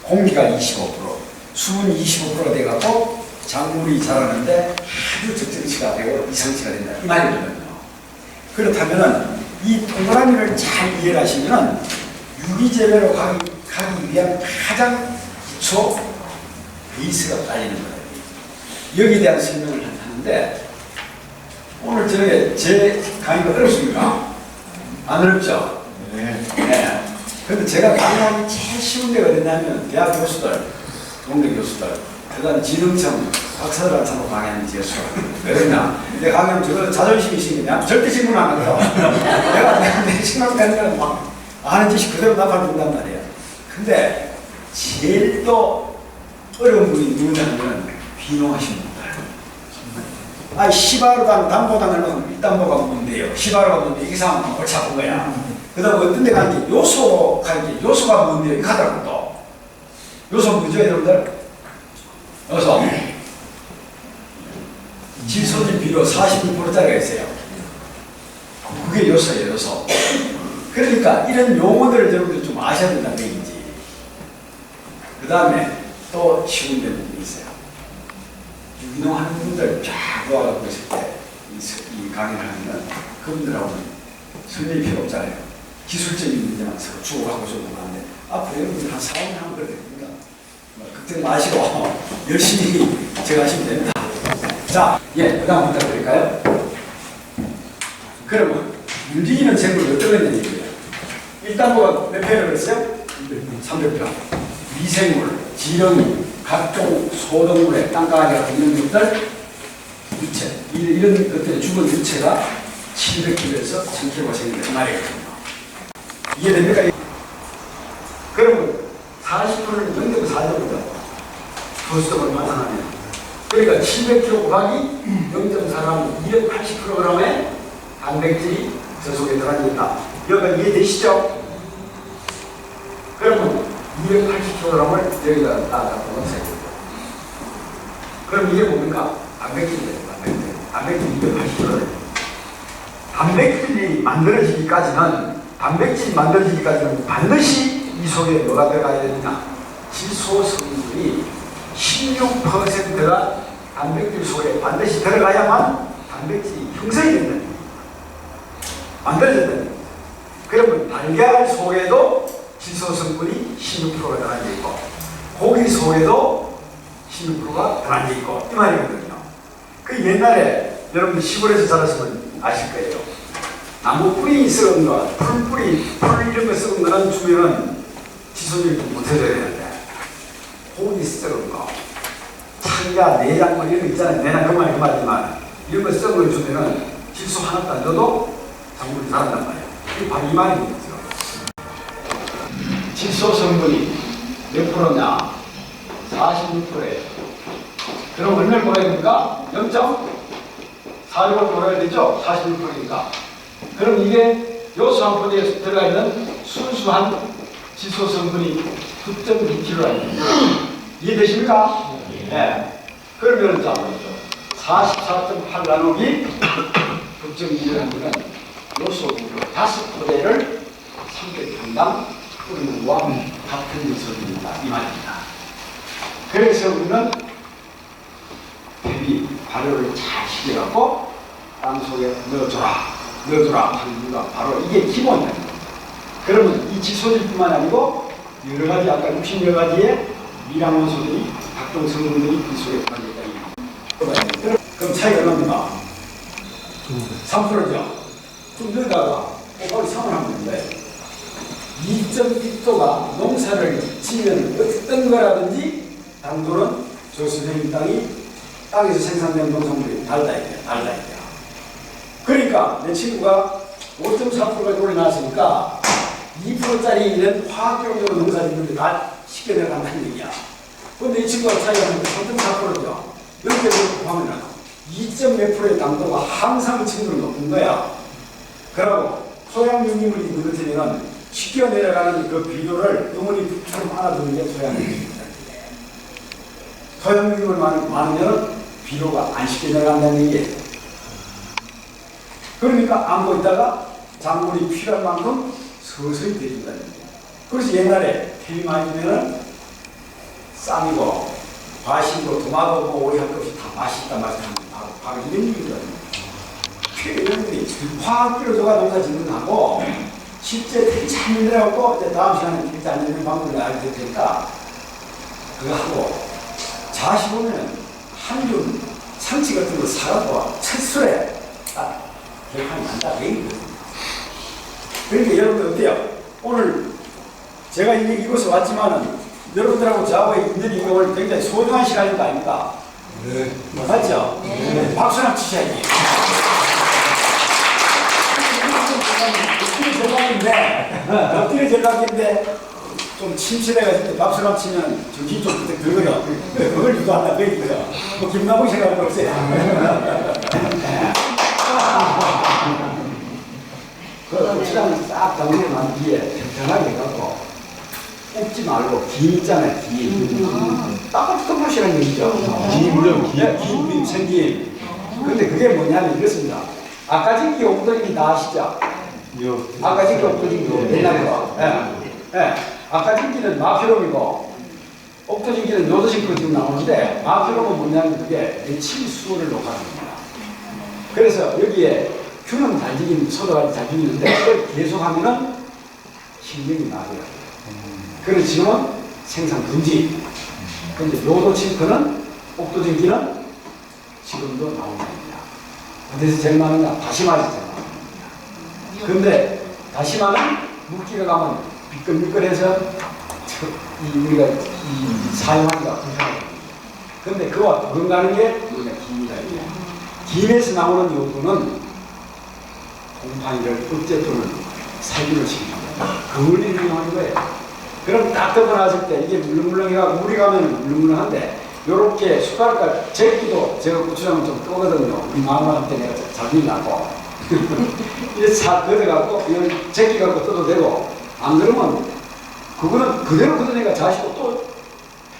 S2: 공기가 25%, 수분이 25%가 돼갖고 작물이 자라는데 아주 적정치가 되고 이상치가 된다. 이 말이거든요. 그렇다면은 이 동그라미를 잘 이해하시면은 유기재배로 가기 위한 가장 기초 베이스가 깔리는 거예요. 여기에 대한 설명을 하는데 오늘 저녁에 제 강의가 어렵습니까? 안 어렵죠? 네. 그런데 제가 강의하기 제일 쉬운 데가 어딨냐면 대학 교수들, 동네 교수들, 그다음 지능청 박사들 한테도 강의하는 제 수업. 왜 그러냐? 내 강의는 저거 자존심이 있으니까 절대 질문 안 해요. 내가 내 생각되는 거는 막 아는 지식 그대로 나팔준단 말이에요. 근데 제일 또 어려운 분이 누구냐면 비농하신 분들. 아, 시바로당, 담보당은 이 담보가 뭔데요? 시바로가 뭔데? 이 사람은 골치 아픈 거야. 그 다음 어떤 데 가는지 요소가 있는지 요소가 뭔데요? 이거 하더라고 또. 요소 뭐죠, 여러분들? 요소. 질소질 비료 42%짜리가 있어요. 그게 요소예요, 요소. 그러니까 이런 용어들을 여러분들 좀 아셔야 된다는 얘기지. 그 다음에 또 쉬운 데는 있어요. 유기농하는 분들 쫙 모아가지고 있을 때 이 강의를 하면 그분들하고는 설명이 필요 없잖아요. 기술적인 문제만 서로 주고받고 주고받는데 앞으로 여러분들 한 4, 5년 하면 그렇게 됩니다. 걱정 마시고 열심히 제가 하시면 됩니다. 자, 예, 그 다음 부탁드릴까요? 그러면 윤리위는 제목을 어떤 거냐는 얘기예요. 일단 뭐가 몇 회를 했어요? 300편. 미생물, 지렁이, 각종 소동물의 땅가게 있는 것들, 유체, 이런 것들의 죽은 유체가 700kg에서 1000kg가 생긴다. 그 말이거든요. 이해됩니까? 그러면 40%는 0.4죠. 거수가 얼마나 하냐. 그러니까 700kg 곱하기 0.4는 280kg의 단백질이 저 속에 들어있다. 여기가 이해되시죠? 그러면 280kg을 여기다 딱 갖고 넣으세요. 그럼 이게 뭡니까? 단백질이에요. 단백질 280kg를. 단백질이 만들어지기까지는 반드시 이 속에 뭐가 들어가야 되느냐? 질소 성분이 16%가 단백질 속에 반드시 들어가야만 단백질이 형성이 된다는 거예요. 만들어진다는 거예요. 그러면 달걀 속에도 질소 성분이 16%가 들어가 있고 고기 속에도 16%가 들어가 있고 이 말이거든요. 그 옛날에 여러분들 시골에서 자랐으면 아실 거예요. 나무 뿌리 썩은 거, 풀 이런 거 썩은 거는 주면은 지소율이 못해져야 되는데 고기 썩은 거, 창자, 내장 뭐 이런 거 있잖아요. 내장 그 말이지만 이런 거 썩은 걸 주면은 질소 하나도 안 줘도 작물이 자란단 말이에요. 이게 바로 이 말입니다. 질소 성분이 몇 프로냐? 46%예요. 그럼 얼마를 먹어야 됩니까? 0.46을 먹어야 되죠? 46%니까. 그럼 이게 요수 한 포대에 들어가 있는 순수한 질소 성분이 9.2kg입니다. 이해되십니까? 네. 그러면 자, 44.8 나누기 9.2라는 요수 5포대를 300평당 뿌리는 거와 같은 요소입니다. 이 말입니다. 그래서 우리는 대비 발효를 잘 시켜갖고 땅 속에 넣어줘라 하는 이유가 바로 이게 기본이에요. 그러면 이 질소질뿐만 아니고 여러 가지 아까 60여 가지의 미량원소들이 각종 성분들이 이 속에 들어있다. 그럼 차이가 얼마입니까? 3%죠. 좀 넣다가 꼬박이 3을 하면 되는데 2.1도가 농사를 지면 어떤 거라든지 당도는 조수된 땅에서 생산된 농산물이 달라야. 그러니까 내 친구가 5.4%까지 올려놨으니까 2%짜리 이런 화학적으로 농사 짓는데 다 쉽게 내려간다는 얘기야. 그런데 이 친구가 차이가 3.4%죠. 이렇게 보면 2.몇%의 당도가 항상 친구는 높은 거야. 그리고 소양유기물이 있는 것 같으면 쉽게 내려가는 그 비료를 어머니처럼 안아두는 게 소양유기물입니다. 소양유기물 많으면 비료가 안 쉽게 내려간다는 얘기예요. 그러니까 안고 있다가 작물이 필요한 만큼 서서히 데린다는 얘기예요. 그래서 옛날에 비 많이 주면은 쌈이고 과식이고 도마도 뭐 오리 할 것 없이 다 맛있다 바로 이런 얘기거든요. 여러분들이 화학비료조가 농사 짓는 거하고 실제 되게 잘 만들어갖고 이제 다음 시간에 되게 잘 만드는 방법을 알게 될 테니까 그거 하고 자시 보면 한줌 상치 같은 거 사갖고 채술에 딱 결판이 난다 얘기거든요. 그러니까 여러분들 어때요? 오늘 제가 이곳에 왔지만은 여러분들하고 저하고의 인연이 오늘 굉장히 소중한 시간인 거 아닙니까? 네. 맞죠? 네. 박수 한번 치셔야지. 엎드려 전략인데 좀 침실해가지고 박수 한번 치면 정신이 좀 들거든. 그걸 유도한다 그 얘기죠. 뭐 김나무 생각은 없어요. 그 시간을 싹 정리해 난 뒤에 편하게 해갖고 뽑지 말고 김 있잖아요. 김. 딱 떠보시라는 얘기죠. 김이요. 김 생김. 근데 그게 뭐냐면 이렇습니다. 아까 전기 옥돌이 다 아시죠? 아까 전기 옥돌이 옛날에 거. 예. 아까 전기는 마피롬이고 옥돌이는 요도싱크 지금 나오는데 마피롬은 뭐냐면 그게 메칠수를 녹화하는 겁니다. 그래서 여기에 균은 잘 죽이는 소다가 잘 죽이는데 그걸 계속하면은 힘력이 낮아요. 그래서 지금은 생산 금지. 그런데 요도 침크는 옥도전기는 지금도 나옵니다. 어디서 제일 많은가? 다시마에서 제일 많습니다. 근데 다시마는 물기가 가면 미끌미끌해서 우리가 사용하기가 불편하거든요. 근데 그와 도망가는 게 우리가 김이다. 김에서 나오는 요도는 곰팡이를 억제 또는 살균을 시킵니다. 그걸 이용하는 거예요. 그럼 딱 덮어놨을 때 이게 물렁물렁해가 물이 가면 물렁물렁한데 요렇게 숟가락과 제끼도 제가 고추장을 좀 떠거든요. 우리 마마한테 내가 자주 나고 이렇게 잘 걷어갖고 이걸 제끼갖고 떠도 되고 안 그러면 그거는 그대로 걷어내가 자시고 또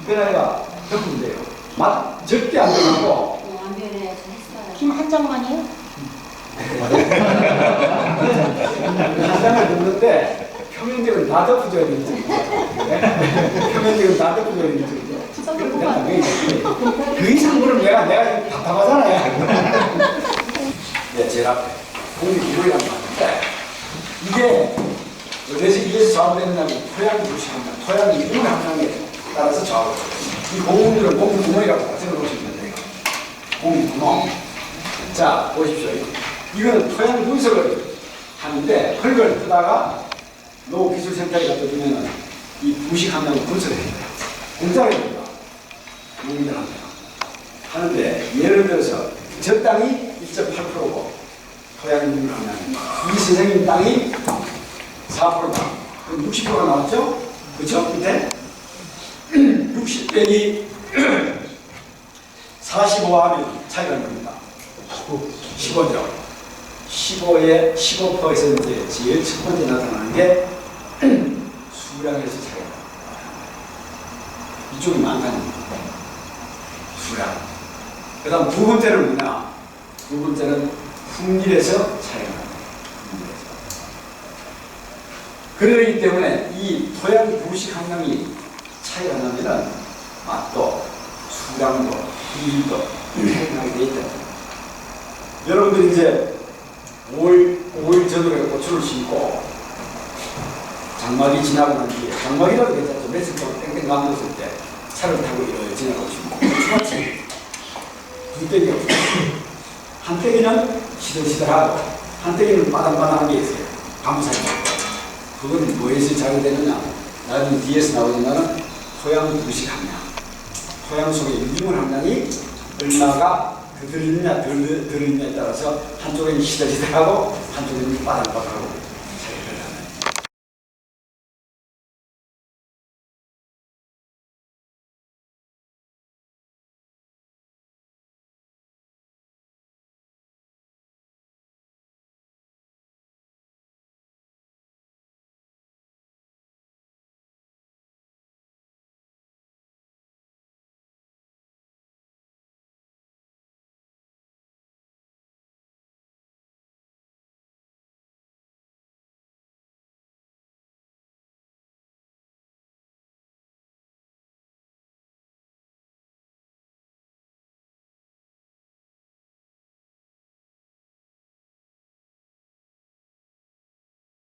S2: 편하게가 덮으면 돼요. 맛 절대 안 들어가고
S5: 안 변해. 했어요.
S6: 김 한 장만이요?
S2: 한 장을 넣는데 표면적으로 다 덮어줘야 되지. 표면적으로 다 덮어줘야 되지. 그 이상 물은 내가 답답하잖아요. 네, 제가 공기 기록이란 말인데 이게 어디서 이게 좌우되느냐면 토양 부식합니다. 토양이 물 함량에 따라서 좌우돼요. 이 공기를 공기 구멍이라고 생각하시면 돼요. 공기 구멍. 자, 보십시오. 이거는 토양 분석을 하는데 흙을 뜨다가 농기술센터에 갖다 주면은 이 부식 함량을 분석을 해요. 공짜로 해줍니다. 농민들한테. 하는데 예를 들어서 저 땅이 1.8%고 토양 물 함량이 이 선생님 땅이 4%다. 그럼 60%가 나왔죠? 그렇죠? 밑에 60 빼기 45 하면 차이가 납니다. 15죠. 15에 15%에서 이제 제일 첫 번째 나타나는 게 수량에서 차이가 납니다. 이쪽이 많다는 겁니다. 수량. 그 다음 두 번째는 뭐냐? 두 번째는 품질에서 차이가 납니다. 그러기 때문에 이 토양 부식 함량이 차이가 나면은 맛도, 수량도, 품질도 차이나게 돼 있다. 여러분들이 이제 5일 전후에 고추를 심고 장마기 지나고 난 뒤에 장마기라도 괜찮죠. 며칠 동안 땡땡 만들었을 때 차를 타고 이렇게 지나가시면 고추같이 두 떼기가 없어요. 한 떼기는 시들시들하고 한 떼기는 바닥바닥한 게 있어요. 감사히. 그건 뭐에서 작용되느냐? 나중에 뒤에서 나오는 토양 부식 함량. 토양 속의 유기물 함량이 얼마가 들어있느냐 덜 들어있느냐에 따라서 한쪽에는 시들시들하고 한쪽에는 바닥바닥하고